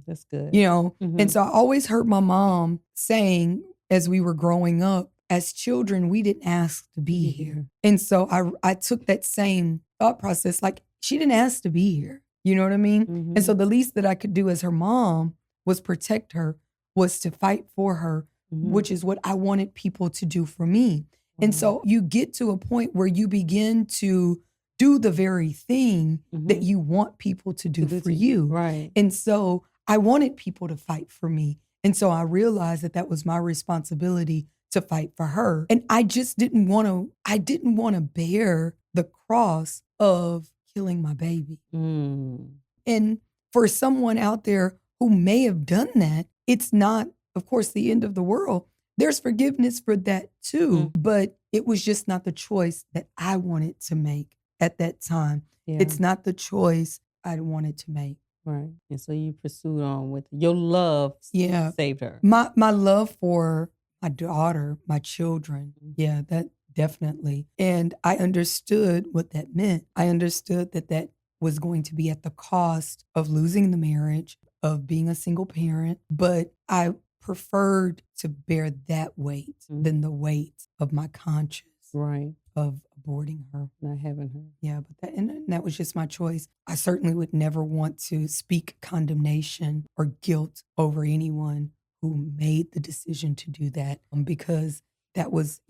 That's good. You know, and so I always heard my mom saying as we were growing up, as children, we didn't ask to be here. And so I took that same thought process, like she didn't ask to be here. You know what I mean? And so the least that I could do as her mom was protect her, was to fight for her, which is what I wanted people to do for me. And so you get to a point where you begin to do the very thing that you want people to do for you. Right. And so I wanted people to fight for me. And so I realized that that was my responsibility to fight for her. And I just didn't want to bear the cross of killing my baby. And for someone out there who may have done that, it's not, of course, the end of the world. There's forgiveness for that too, but it was just not the choice that I wanted to make at that time. It's not the choice I wanted to make. Right. And so you pursued on with your love saved her. My love for my daughter, my children. Yeah, that definitely. And I understood what that meant. I understood that that was going to be at the cost of losing the marriage, of being a single parent. But I preferred to bear that weight than the weight of my conscience. Right. Of aborting her. Not having her. Yeah, but that was just my choice. I certainly would never want to speak condemnation or guilt over anyone who made the decision to do that, because that was,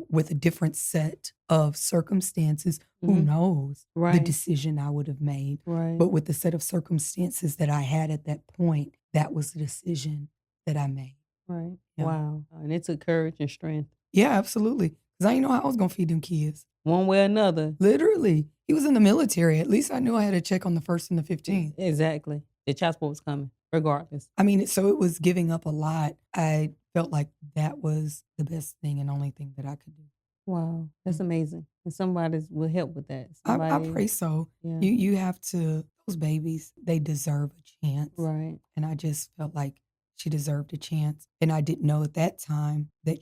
with a different set of circumstances. Who knows the decision I would have made. Right. But with the set of circumstances that I had at that point, that was the decision that I made. Right. Yeah. Wow. And it took courage and strength. Yeah, absolutely. Because I didn't know how I was going to feed them kids. One way or another. Literally. He was in the military. At least I knew I had to check on the 1st and the 15th. Exactly. The child support was coming, regardless. I mean, so it was giving up a lot. I felt like that was the best thing and only thing that I could do. Wow. That's amazing. And somebody will help with that. I pray so. Yeah. You have to, those babies, they deserve a chance. Right. And I just felt like she deserved a chance. And I didn't know at that time that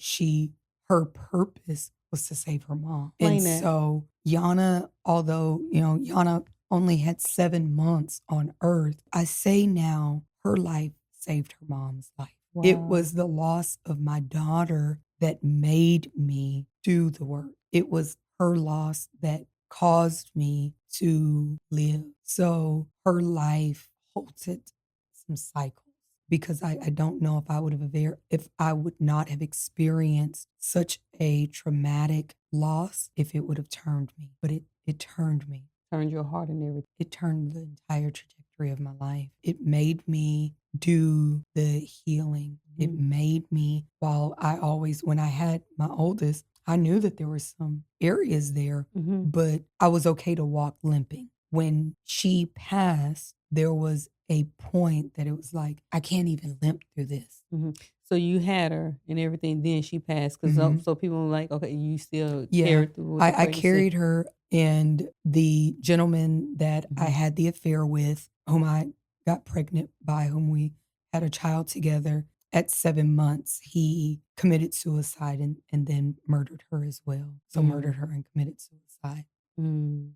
her purpose was to save her mom. Explain and that. So Ayanna, although, Ayanna only had 7 months on earth, I say now her life saved her mom's life. Wow. It was the loss of my daughter that made me do the work. It was her loss that caused me to live. So her life halted some cycles. Because I don't know if I would not have experienced such a traumatic loss, if it would have turned me. But it turned me. Turned your heart and everything. It turned the entire trajectory of my life. It made me do the healing. It made me, when I had my oldest, I knew that there were some areas there, but I was okay to walk limping. When she passed, there was a point that it was like, I can't even limp through this. So you had her and everything, then she passed. Because so people were like, okay, you still carried through. I carried her, and the gentleman that I had the affair with, whom I got pregnant by, whom we had a child together, At 7 months, he committed suicide and then murdered her as well. So murdered her and committed suicide. Mm.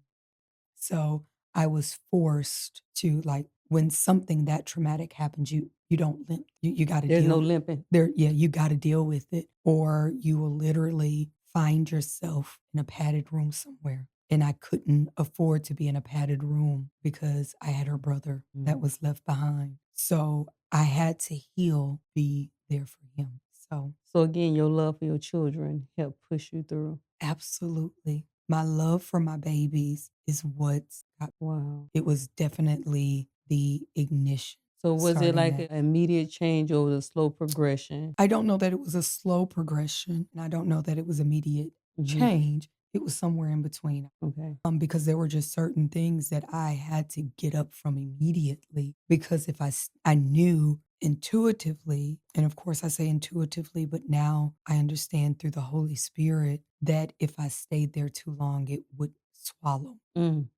So I was forced to, like, when something that traumatic happens, you don't limp. You gotta There's no deal limping. you gotta deal with it, or you will literally find yourself in a padded room somewhere. And I couldn't afford to be in a padded room because I had her brother that Mm. was left behind. So I had to heal, be there for him. So So again, your love for your children helped push you through. absolutely. My love for my babies is what's got Wow. it was definitely the ignition So was it starting like that. an immediate change or was it a slow progression? I don't know that it was a slow progression, and I don't know that it was immediate Mhm. change. It was somewhere in between. Okay. Because there were just certain things that I had to get up from immediately because if I knew intuitively, and of course I say intuitively, but now I understand through the Holy Spirit that if I stayed there too long, it would swallow. Mm.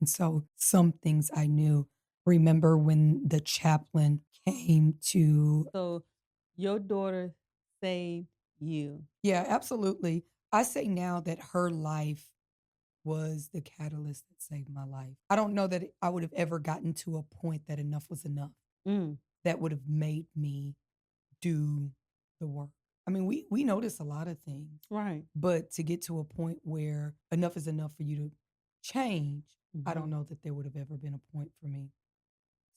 And so some things I knew. Remember when the chaplain came to. So your daughter saved you. Yeah, absolutely. I say now that her life was the catalyst that saved my life. I don't know that I would have ever gotten to a point that enough was enough Mm. that would have made me do the work. I mean, we notice a lot of things, Right. but to get to a point where enough is enough for you to change, I don't Mhm. know that there would have ever been a point for me.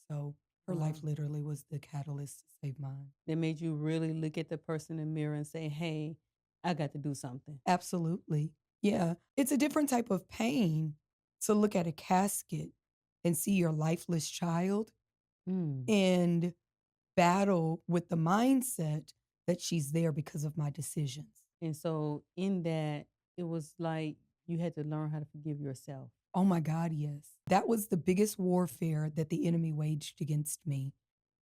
So her life Wow. literally was the catalyst to save mine. That made you really look at the person in the mirror and say, "Hey, I got to do something." Absolutely. Yeah. It's a different type of pain to look at a casket and see your lifeless child Mm. and battle with the mindset that she's there because of my decisions. And so in that, it was like you had to learn how to forgive yourself. Oh my God, yes. That was the biggest warfare that the enemy waged against me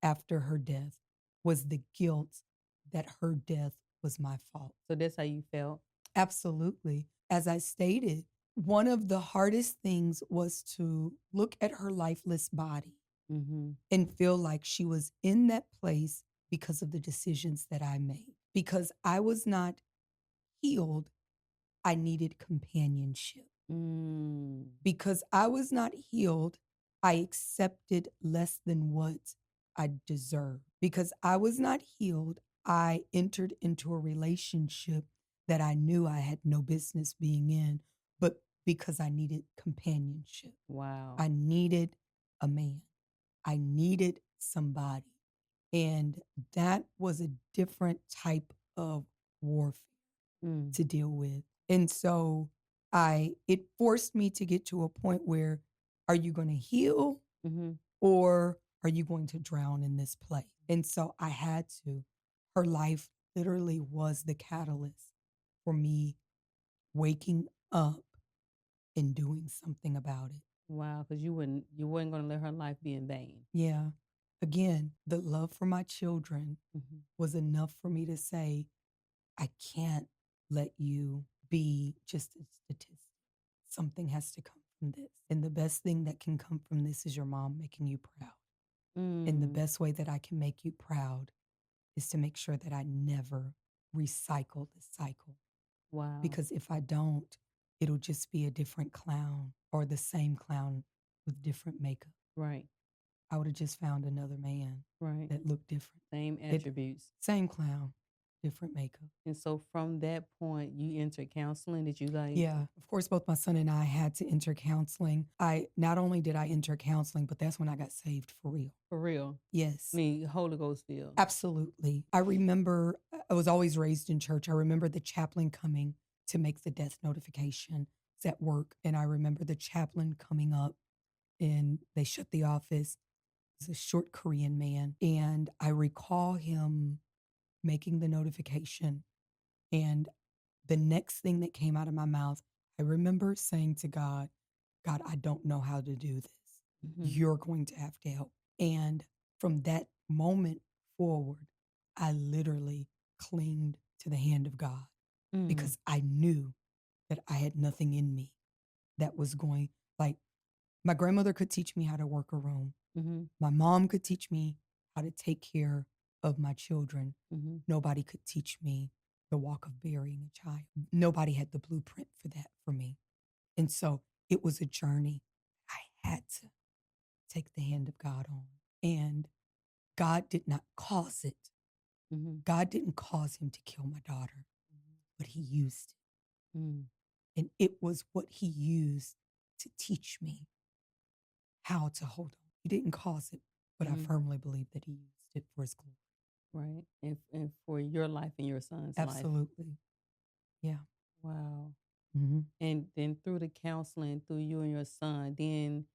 after her death was the guilt that her death was my fault. So that's how you felt. Absolutely. As I stated, one of the hardest things was to look at her lifeless body Mhm. and feel like she was in that place because of the decisions that I made. Because I was not healed, I needed companionship. Mm. Because I was not healed, I accepted less than what I deserved. Because I was not healed, I entered into a relationship that I knew I had no business being in, but because I needed companionship. Wow. I needed a man. I needed somebody. And that was a different type of warfare Mm. to deal with. And so it forced me to get to a point where are you going to heal Mhm. or are you going to drown in this place? And so I had to. Her life literally was the catalyst for me waking up and doing something about it. Wow, because you weren't gonna let her life be in vain. Yeah. Again, the love for my children Mhm. was enough for me to say, I can't let you be just a statistic. Something has to come from this. And the best thing that can come from this is your mom making you proud. And the Mm. best way that I can make you proud is to make sure that I never recycle the cycle. Wow. Because if I don't, it'll just be a different clown or the same clown with different makeup. Right. I would have just found another man Right. that looked different. Same It attributes. same clown, different makeup. And so from that point, you entered counseling. Did you like Yeah, of course, both my son and I had to enter counseling. I not only did I enter counseling, but that's when I got saved for real. for real? I Yes, mean, Holy Ghost filled. absolutely. I remember I was always raised in church. I remember the chaplain coming to make the death notification. It's at work, and I remember the chaplain coming up, and they shut the office. It's a short Korean man, and I recall him making the notification, and the next thing that came out of my mouth, I remember saying to God, God, I don't know how to do this. Mhm. You're going to have to help. And from that moment forward, I literally clinged to the hand of God Mm. because I knew that I had nothing in me that was going, like, my grandmother could teach me how to work a room. Mhm. My mom could teach me how to take care of my children, Mm-hmm. nobody could teach me the walk of burying a child. Nobody had the blueprint for that for me. And so it was a journey I had to take the hand of God on. And God did not cause it. Mm-hmm. God didn't cause him to kill my daughter, but he used it. Mm. And it was what he used to teach me how to hold on. He didn't cause it, but I firmly believe that he used it for his glory. Right. And for your life and your son's life. Absolutely. Yeah. Wow. Mm-hmm. And then through the counseling, through you and your son, then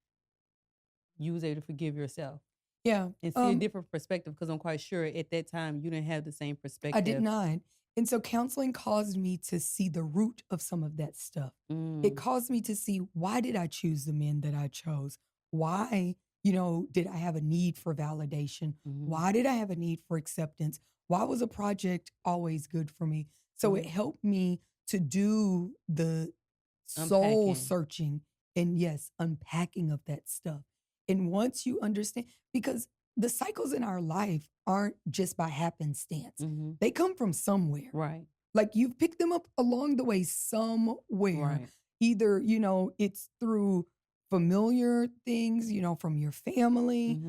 you was able to forgive yourself. Yeah. And see a different perspective, because I'm quite sure at that time you didn't have the same perspective. I did not. And so counseling caused me to see the root of some of that stuff. It caused me to see, why did I choose the men that I chose? Why, did I have a need for validation? Why did I have a need for acceptance? Why was a project always good for me? So it helped me to do the soul searching and, yes, unpacking of that stuff. And once you understand, because the cycles in our life aren't just by happenstance. They come from somewhere. Right. Like you've picked them up along the way somewhere. Right. Either, it's through familiar things, from your family,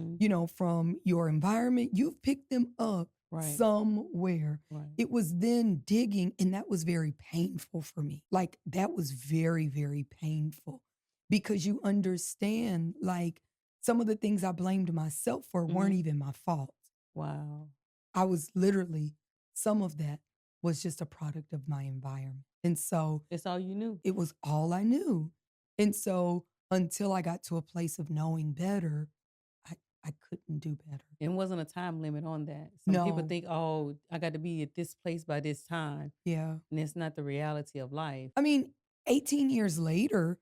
from your environment. You've picked them up somewhere. Right. It was then digging, and that was very painful for me. Like that was very, very painful, because you understand, like, some of the things I blamed myself for weren't even my fault. Wow. I was literally, some of that was just a product of my environment. And so it's all you knew. It was all I knew. And so until I got to a place of knowing better, I couldn't do better. It wasn't a time limit on that. Some people think, oh, I got to be at this place by this time. Yeah. And it's not the reality of life. I mean, 18 years later,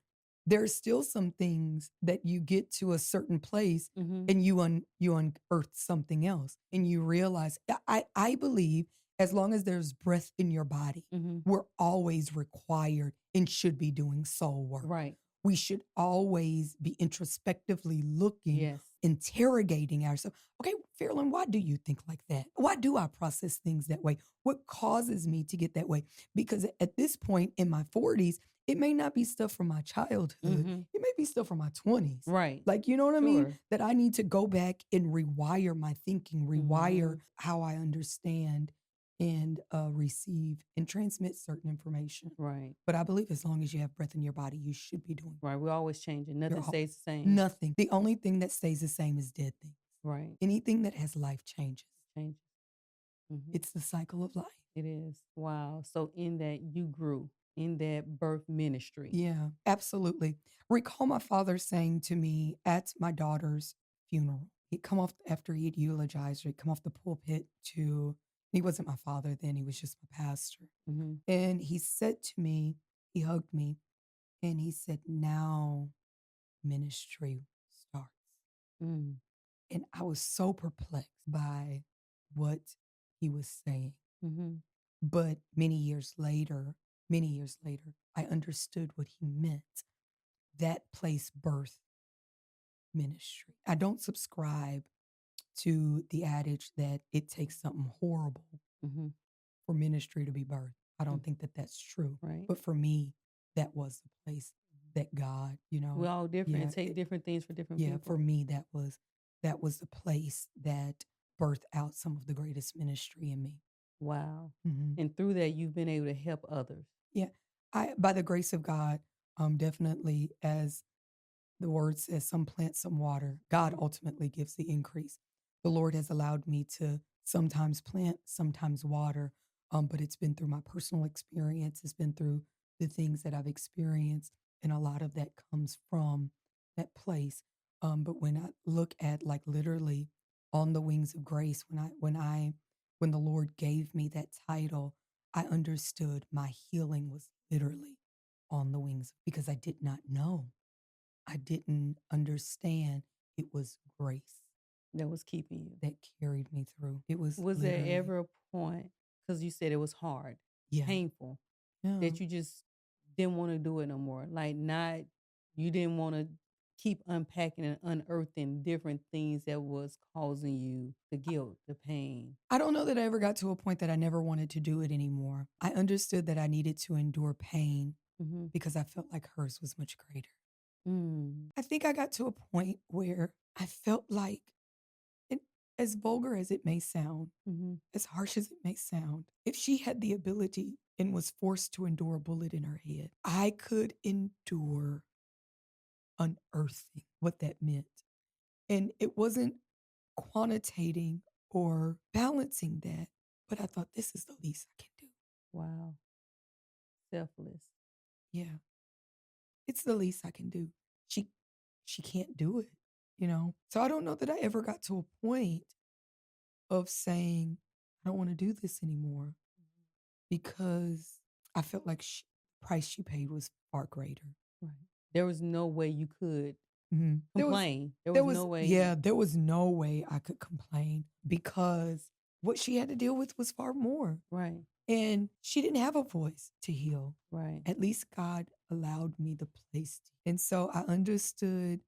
there's still some things that you get to a certain place and you unearth something else, and you realize, I believe as long as there's breath in your body, we're always required and should be doing soul work. Right. We should always be introspectively looking, interrogating ourselves. Okay, Fairlen, why do you think like that? Why do I process things that way? What causes me to get that way? Because at this point in my 40s, it may not be stuff from my childhood. It may be stuff from my 20s. Right. Like, you know what I mean? That I need to go back and rewire my thinking, rewire how I understand and receive and transmit certain information. Right. But I believe as long as you have breath in your body, you should be doing it. Right. We're always changing. Nothing stays the same. Nothing. The only thing that stays the same is dead things. Right. Anything that has life changes. Changes. It's the cycle of life. It is. Wow. So in that you grew, in that birth ministry. Yeah, absolutely. Recall my father saying to me at my daughter's funeral, he'd come off after he'd eulogized her, he'd come off the pulpit to, he wasn't my father then, he was just my pastor. And he said to me, he hugged me, and he said, now ministry starts. And I was so perplexed by what he was saying. But many years later, I understood what he meant. That place birthed ministry. I don't subscribe to the adage that it takes something horrible for ministry to be birthed. I don't think that that's true. Right. But for me, that was the place that God, we're all different and take different things for different people. Yeah, for me, that was the place that birthed out some of the greatest ministry in me. Wow. And through that, you've been able to help others. Yeah. By the grace of God, definitely, as the word says, some plant, some water. God ultimately gives the increase. The Lord has allowed me to sometimes plant, sometimes water, but it's been through my personal experience. It's been through the things that I've experienced, and a lot of that comes from that place. But when I look at, like, literally on the wings of grace, when the Lord gave me that title, I understood my healing was literally on the wings, because I did not know. I didn't understand. It was grace that was keeping you, that carried me through. It was there ever a point, because you said it was hard, painful, that you just didn't want to do it no more? Like, you didn't want to keep unpacking and unearthing different things that was causing you the guilt, the pain? I don't know that I ever got to a point that I never wanted to do it anymore. I understood that I needed to endure pain because I felt like hers was much greater. I think I got to a point where I felt like, as vulgar as it may sound, as harsh as it may sound, if she had the ability and was forced to endure a bullet in her head, I could endure unearthing what that meant. And it wasn't quantitating or balancing that, but I thought, this is the least I can do. Wow. Selfless. Yeah. It's the least I can do. She can't do it, you know? So I don't know that I ever got to a point of saying, I don't want to do this anymore, because I felt like the price she paid was far greater. Right. There was no way you could complain. There was no way. Yeah, there was no way I could complain, because what she had to deal with was far more. Right. And she didn't have a voice to heal. Right. At least God allowed me the place to. And so I understood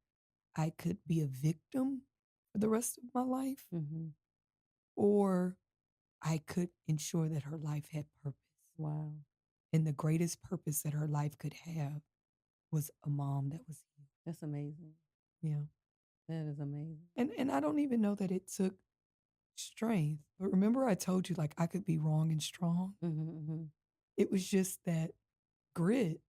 I could be a victim for the rest of my life, or I could ensure that her life had purpose. Wow. And the greatest purpose that her life could have was a mom that was healed. That's amazing. Yeah. That is amazing. And I don't even know that it took strength. But remember I told you, like, I could be wrong and strong? It was just that grit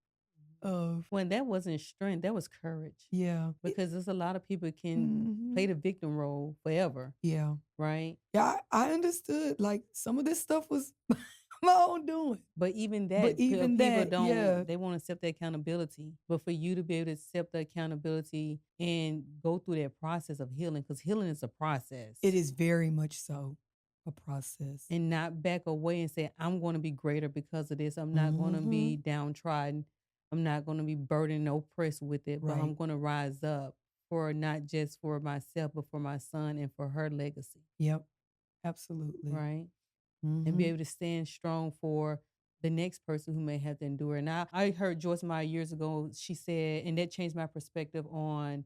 of... When that wasn't strength, that was courage. Yeah. Because there's a lot of people can play the victim role forever. Yeah. Right? Yeah, I understood, like, some of this stuff was my own doing. But even that, people don't, they won't accept the accountability. But for you to be able to accept the accountability and go through that process of healing, because healing is a process. It is very much so a process. And not back away and say, I'm going to be greater because of this. I'm not going to be downtrodden. I'm not going to be burdened and oppressed with it. But I'm going to rise up for not just for myself, but for my son and for her legacy. Yep. Absolutely. Right? And be able to stand strong for the next person who may have to endure. And I heard Joyce Meyer years ago, she said, and that changed my perspective on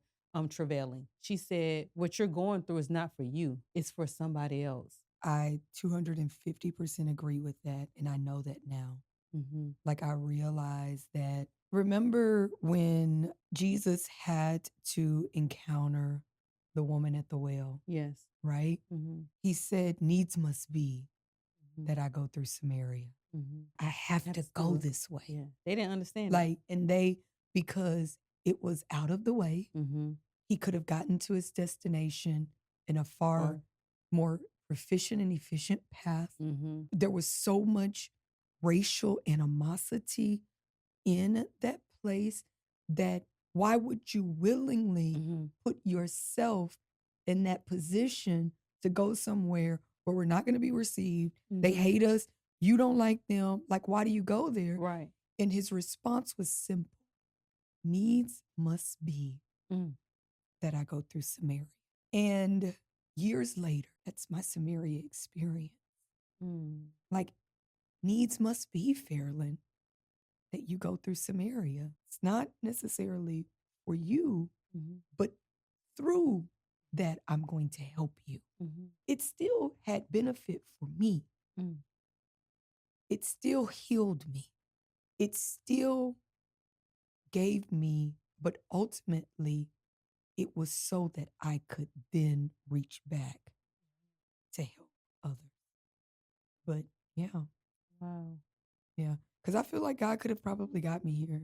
travailing. She said, what you're going through is not for you. It's for somebody else. I 250% agree with that. And I know that now. Like, I realized that, remember when Jesus had to encounter the woman at the well? Yes. Right? He said, needs must be that I go through Samaria. I have to go this way. Yeah. They didn't understand like, and because it was out of the way, he could have gotten to his destination in a far more proficient and efficient path. There was so much racial animosity in that place that why would you willingly put yourself in that position to go somewhere where we're not going to be received? They hate us. You don't like them. Like, why do you go there? Right. And his response was simple. Needs must be that I go through Samaria. And years later, that's my Samaria experience. Like, needs must be, Fairlen, that you go through Samaria. It's not necessarily for you, but through that, I'm going to help you. It still had benefit for me. It still healed me. It still gave me, but ultimately, it was so that I could then reach back to help others. But yeah. Wow. Yeah. Because I feel like God could have probably got me here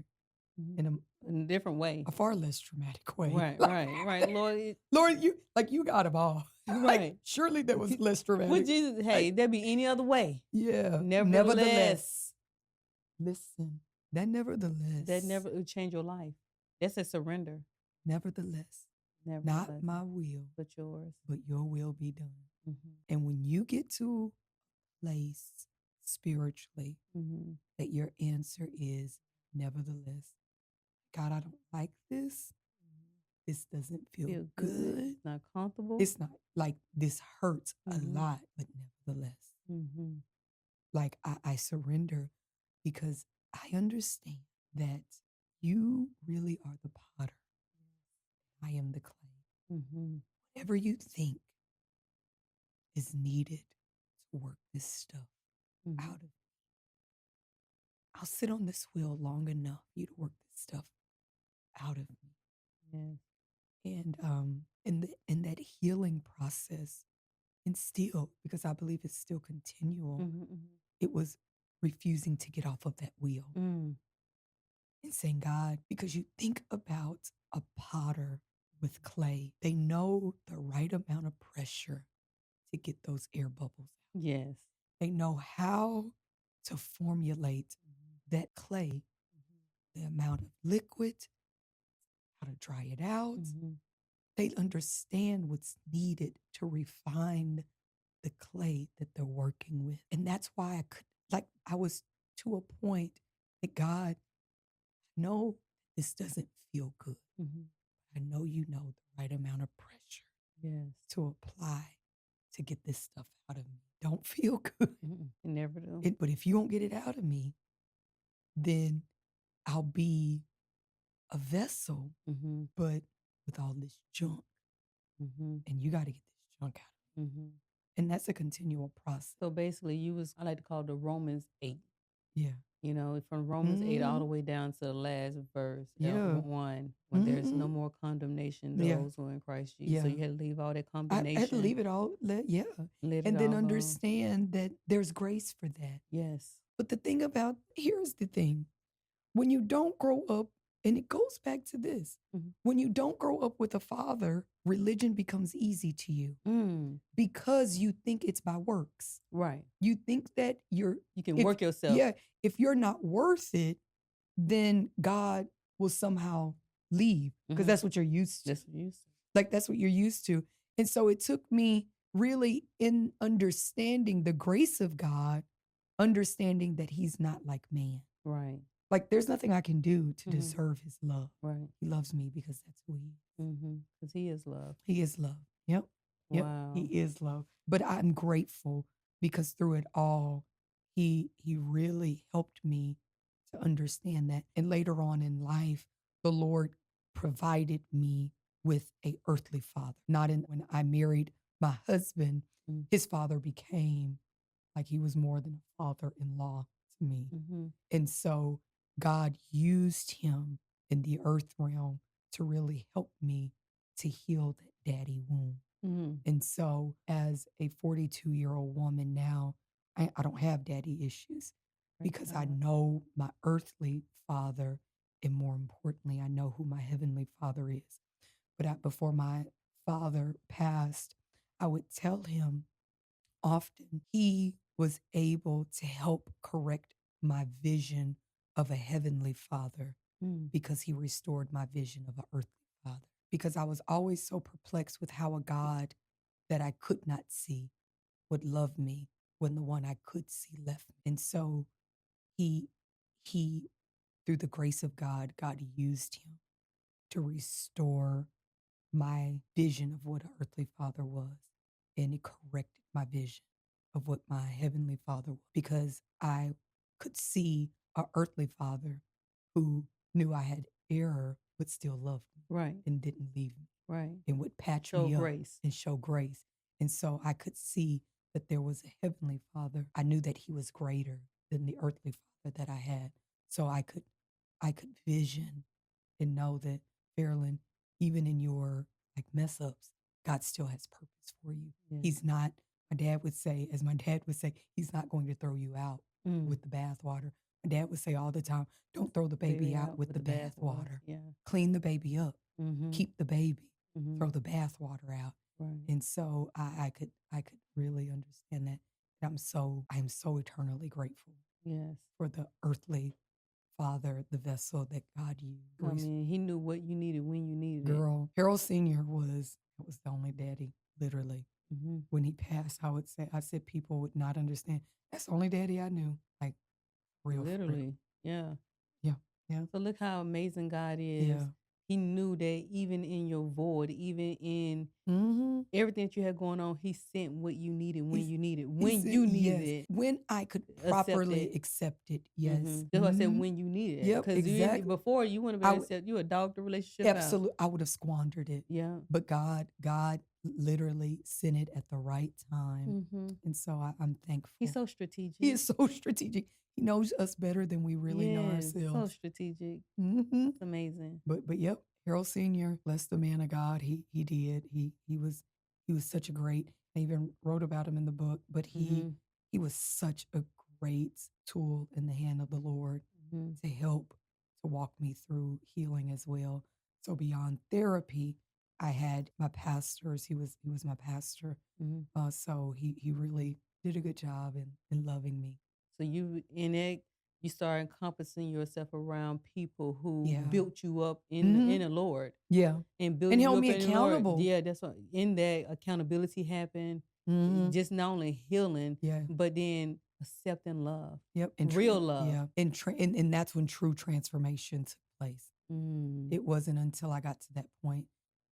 in a different way, a far less traumatic way. Right, right. Lord, you got them all. Right. Like, surely that was less traumatic. With Jesus, hey, there'd be any other way. Yeah. Nevertheless. Listen, that nevertheless. That never would change your life. That's a surrender. Nevertheless. Not my will, but yours. But your will be done. And when you get to a place spiritually that your answer is nevertheless, God, I don't like this. This doesn't feel good. It's not comfortable. It's not, like, this hurts a lot, but nevertheless. Like, I surrender because I understand that you really are the potter Whatever you think is needed to work this stuff out of me. I'll sit on this wheel long enough for you to work this stuff out of me. Yes. And in that healing process, and still, because I believe it's still continual, it was refusing to get off of that wheel and saying, God, because you think about a potter with clay, they know the right amount of pressure to get those air bubbles out. Yes. They know how to formulate that clay, the amount of liquid, how to dry it out. They understand what's needed to refine the clay that they're working with. And that's why I was to a point that God, I know this doesn't feel good. I know you know the right amount of pressure to apply to get this stuff out of me. Don't feel good. It never do. But if you don't get it out of me, then I'll be a vessel, but with all this junk. And you got to get this junk out of me. And that's a continual process. So basically, I like to call it the Romans 8. Yeah. You know, from Romans 8 all the way down to the last verse, 1, when there's no more condemnation, those who are in Christ Jesus. So you had to leave all that condemnation. I had to leave it all, and then understand that there's grace for that. Yes. But here's the thing. When you don't grow up, and it goes back to this, when you don't grow up with a father, religion becomes easy to you because you think it's by works. Right. You think that you can work yourself. Yeah. If you're not worth it, then God will somehow leave because that's what you're used to. That's what you're used to. Like that's what you're used to. And so it took me really in understanding the grace of God, understanding that he's not like man. Right. Like there's nothing I can do to deserve his love. Right. He loves me because that's who he is. Because he is love. He is love. Yep. Wow. He is love. But I'm grateful because through it all, he really helped me to understand that. And later on in life, the Lord provided me with an earthly father. When I married my husband, his father became like he was more than a father-in-law to me. And so God used him in the earth realm to really help me to heal that daddy wound. And so as a 42-year-old woman now, I don't have daddy issues because I know my earthly father, and more importantly, I know who my heavenly father is. But before my father passed, I would tell him often he was able to help correct my vision of a heavenly father because he restored my vision of an earthly father. Because I was always so perplexed with how a God that I could not see would love me when the one I could see left me. And so he, through the grace of God, God used him to restore my vision of what an earthly father was. And it corrected my vision of what my heavenly father was, because I could see an earthly father who knew I had error, but still loved me. Right. And didn't leave me. Right. And would patch me up and show grace. And so I could see that there was a heavenly father. I knew that he was greater than the earthly father that I had. So I could vision and know that, Fairlen, even in your mess ups, God still has purpose for you. Yeah. He's not, my dad would say, he's not going to throw you out with the bathwater. My dad would say all the time, don't throw the baby out with the bathwater. Yeah. Clean the baby up. Keep the baby. Throw the bathwater out. Right. And so I could really understand that. And I am so eternally grateful. Yes. For the earthly father, the vessel that God used. I mean, he knew what you needed when you needed it. Girl, Harold Sr. was the only daddy, literally. When he passed, I said people would not understand. That's the only daddy I knew. Like, real. Literally. Yeah. Yeah. Yeah. So look how amazing God is. Yeah. He knew that even in your void, even in Mm-hmm. everything that you had going on, he sent what you needed when you needed, He when said you needed yes. it. When I could Accept properly it. accept it, yes. That's why I said Mhm. when you needed it. Yep, Because exactly. before you wouldn't I have been would accept. You would dog the relationship out. absolutely, I would have squandered it. Yeah. But God literally sent it at the right time. And so I'm thankful. He's so strategic. He is so strategic. He knows us better than we really know Yes, so ourselves. strategic. Mm-hmm. It's amazing. But yep, Harold Sr., bless the man of God. He did. He was such a great. I even wrote about him in the book. But he was such a great tool in the hand of the Lord to help to walk me through healing as well. So beyond therapy, I had my pastors. He was my pastor. So he really did a good job in loving me. So you start encompassing yourself around people who Yeah. built you up in the Lord. Yeah. And built And you held up me in the Lord. accountable. Yeah, that's what in that accountability happened. Just not only healing, Yeah. but then accepting love. Yep. Real love. Yeah. And that's when true transformation took place. It wasn't until I got to that point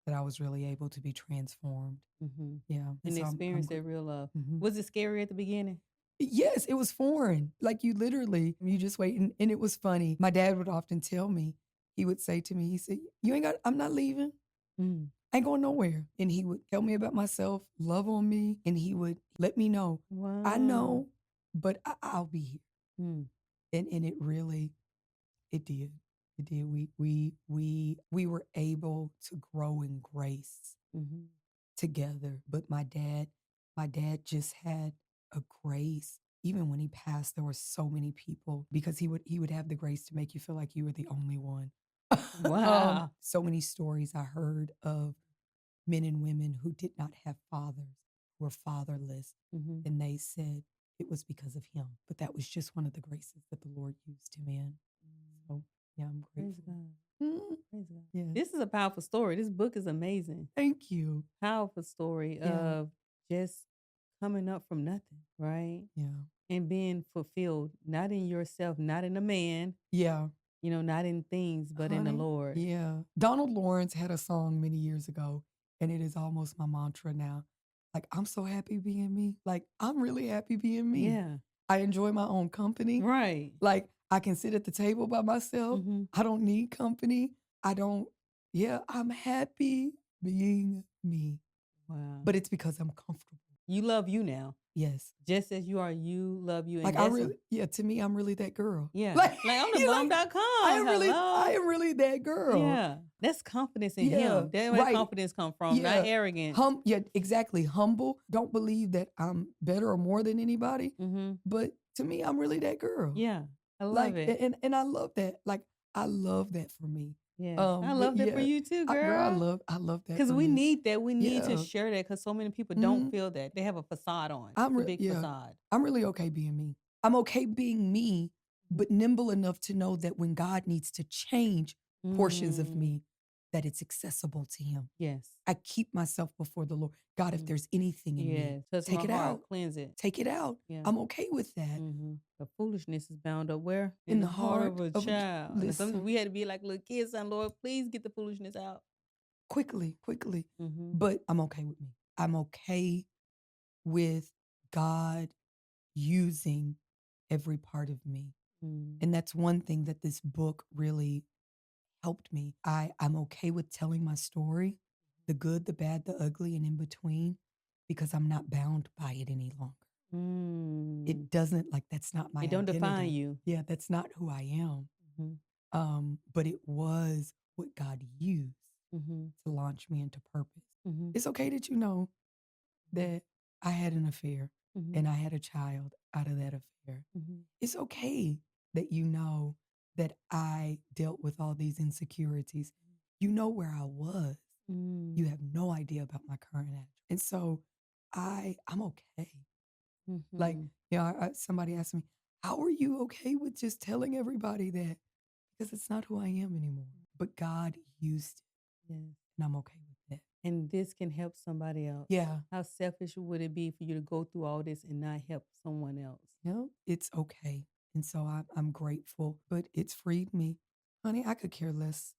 that I was really able to be transformed. Yeah. And so experience that real love. Was it scary at the beginning? Yes, it was foreign. Like you just wait. And it was funny. My dad would often tell me, he would say to me, he said, I'm not leaving. I ain't going nowhere. And he would tell me about myself, love on me, and he would let me know, Wow. I know, but I'll be here. And it really, it did. It did. We were able to grow in grace together. But my dad just had a grace. Even when he passed, there were so many people because he would have the grace to make you feel like you were the only one. Wow. So many stories I heard of men and women who did not have fathers, who were fatherless, and they said it was because of him. But that was just one of the graces that the Lord used him in. So yeah, I'm grateful. Praise God. Praise God. Yeah. This is a powerful story. This book is amazing. Thank you. Powerful story of just coming up from nothing, right? Yeah. And being fulfilled, not in yourself, not in a man. Yeah. Not in things, but in the Lord. Yeah. Donald Lawrence had a song many years ago, and it is almost my mantra now. Like, I'm so happy being me. Like, I'm really happy being me. Yeah. I enjoy my own company. Right. Like, I can sit at the table by myself. I don't need company. I'm happy being me. Wow. But it's because I'm comfortable. You love you now. Yes. Just as you are, you love you. And Like to me, I'm really that girl. Yeah. Like I'm the bomb.com. I am really that girl. Yeah. That's confidence in him. That's where confidence come from, not arrogance. Exactly. Humble. Don't believe that I'm better or more than anybody. But to me, I'm really that girl. Yeah. I love it. And I love that. Like, I love that for me. Yeah, I love that for you too, girl. I love that because we me. need that. We need to share that because so many people don't feel that. They have a facade on. A big facade. I'm really okay being me. I'm okay being me, but nimble enough to know that when God needs to change portions of me, that it's accessible to him. Yes. I keep myself before the Lord. God, if there's anything in me, take it out. Cleanse it. Take it out. Yeah. I'm okay with that. The foolishness is bound up where? In the heart of a child. Sometimes we had to be like little kids, and Lord, please get the foolishness out. Quickly. But I'm okay with me. I'm okay with God using every part of me. And that's one thing that this book really helped me. I'm okay with telling my story, the good, the bad, the ugly, and in between, because I'm not bound by it any longer. It doesn't, that's not my identity. It don't define you. Yeah, that's not who I am. But it was what God used to launch me into purpose. It's okay that you know that I had an affair and I had a child out of that affair. It's okay that you know that I dealt with all these insecurities. You know where I was. You have no idea about my current address. And so I'm okay. Somebody asked me, how are you okay with just telling everybody that? Because it's not who I am anymore. But God used it. And I'm okay with that. And this can help somebody else. Yeah. How selfish would it be for you to go through all this and not help someone else? It's okay. And so I'm grateful. But it's freed me. Honey, I could care less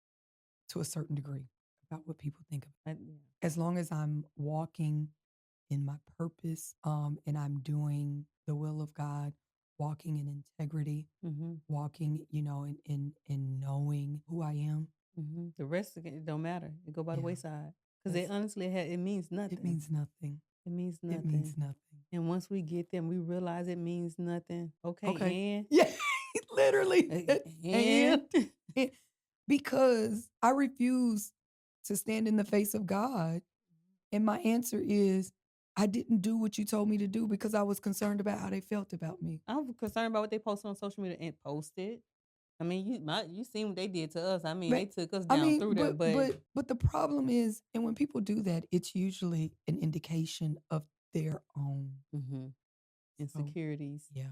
to a certain degree about what people think of. Yeah. As long as I'm walking in my purpose, and I'm doing the will of God, walking in integrity, walking, in knowing who I am. The rest of it don't matter. It go by the Yeah. wayside. Because it honestly, it means nothing. It means nothing. It means nothing. It means nothing. And once we get there and we realize it means nothing, okay. And yeah, literally. and because I refuse to stand in the face of God. And my answer is, I didn't do what you told me to do because I was concerned about how they felt about me. I'm concerned about what they post on social media and posted. I mean, you seen what they did to us. I mean, they took us down through there. But the problem is, and when people do that, it's usually an indication of their own insecurities. Yeah.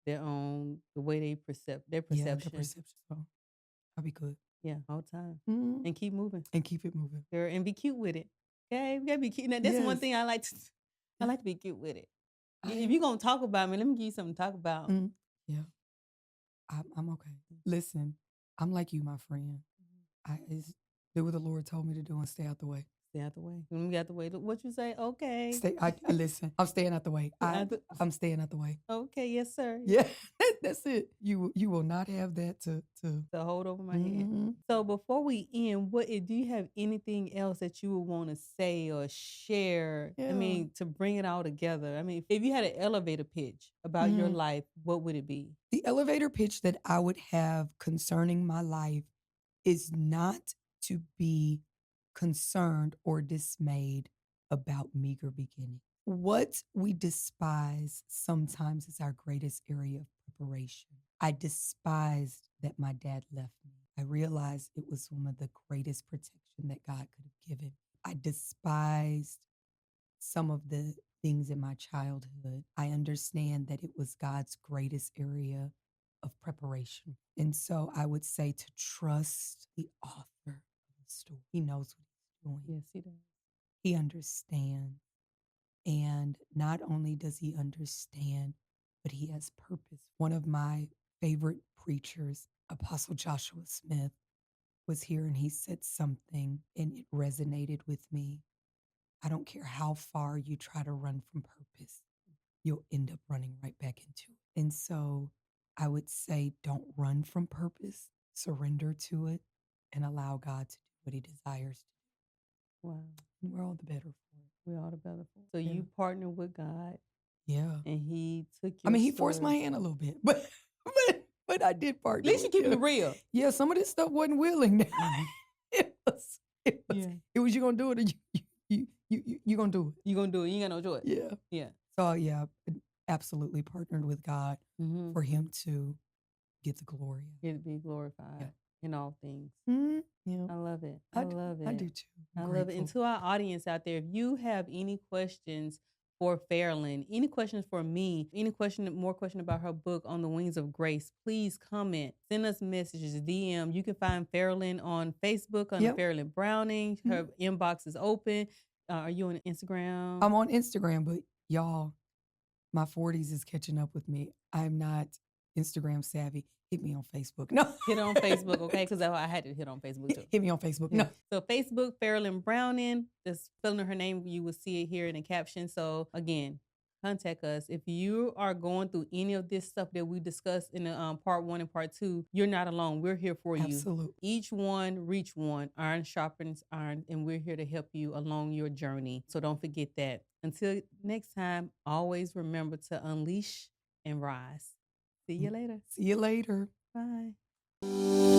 Their own, the way they perceive their Yeah, perception. their perception. So I'll be good. Yeah, all the time. And keep moving. And keep it moving. Girl, and be cute with it. Okay, we gotta be cute. Now, that's one thing I like to be cute with it. If you're gonna talk about me, let me give you something to talk about. Yeah. I'm okay. Listen, I'm like you, my friend. Do what the Lord told me to do and stay out the way. Stay out the way. When we got the way, what you say? Okay. Listen, I'm staying out the way. I'm staying out the way. Okay, yes, sir. Yeah, that's it. You will not have that to hold over my head. So before we end, do you have anything else that you would want to say or share? Yeah. I mean, to bring it all together. I mean, if you had an elevator pitch about your life, what would it be? The elevator pitch that I would have concerning my life is not to be concerned or dismayed about meager beginning. What we despise sometimes is our greatest area of preparation. I despised that my dad left me. I realized it was one of the greatest protection that God could have given. I despised some of the things in my childhood. I understand that it was God's greatest area of preparation. And so I would say to trust the author of the story. He knows what he's doing. Yes, he does. He understands. And not only does he understand, but he has purpose. One of my favorite preachers, Apostle Joshua Smith, was here and he said something and it resonated with me. I don't care how far you try to run from purpose, you'll end up running right back into it. And so I would say, don't run from purpose, surrender to it, and allow God to do what he desires to do. Wow. And we're all the better for it. We're all the better for it. So you partner with God. Yeah. And he took your he forced my hand a little bit, but I did partner. At least you keep it real. Yeah, some of this stuff wasn't willing. It was you gonna do it or you gonna do it. You gonna do it. You ain't got no choice. Yeah. Yeah. So absolutely partnered with God for him to get the glory. Get to be glorified in all things. Yeah. I love it. I love it. I do too. I love it. And to our audience out there, if you have any questions for Fairlen, any questions for me, more question about her book On the Wings of Grace, please comment, send us messages, DM. You can find Fairlen on Facebook under Fairlen Browning. Her inbox is open. Are you on Instagram? I'm on Instagram, but y'all, my 40s is catching up with me. I'm not Instagram savvy. Hit me on Facebook. No. Hit on Facebook, okay? Because I had to hit on Facebook too. Hit me on Facebook. No. So Facebook, Fairlen Browning. Just filling her name, you will see it here in the caption. So again, contact us. If you are going through any of this stuff that we discussed in the part 1 and part 2, you're not alone. We're here for you. Absolutely. Each one, reach one. Iron sharpens iron, and we're here to help you along your journey. So don't forget that. Until next time, always remember to unleash and rise. See you later. See you later. Bye.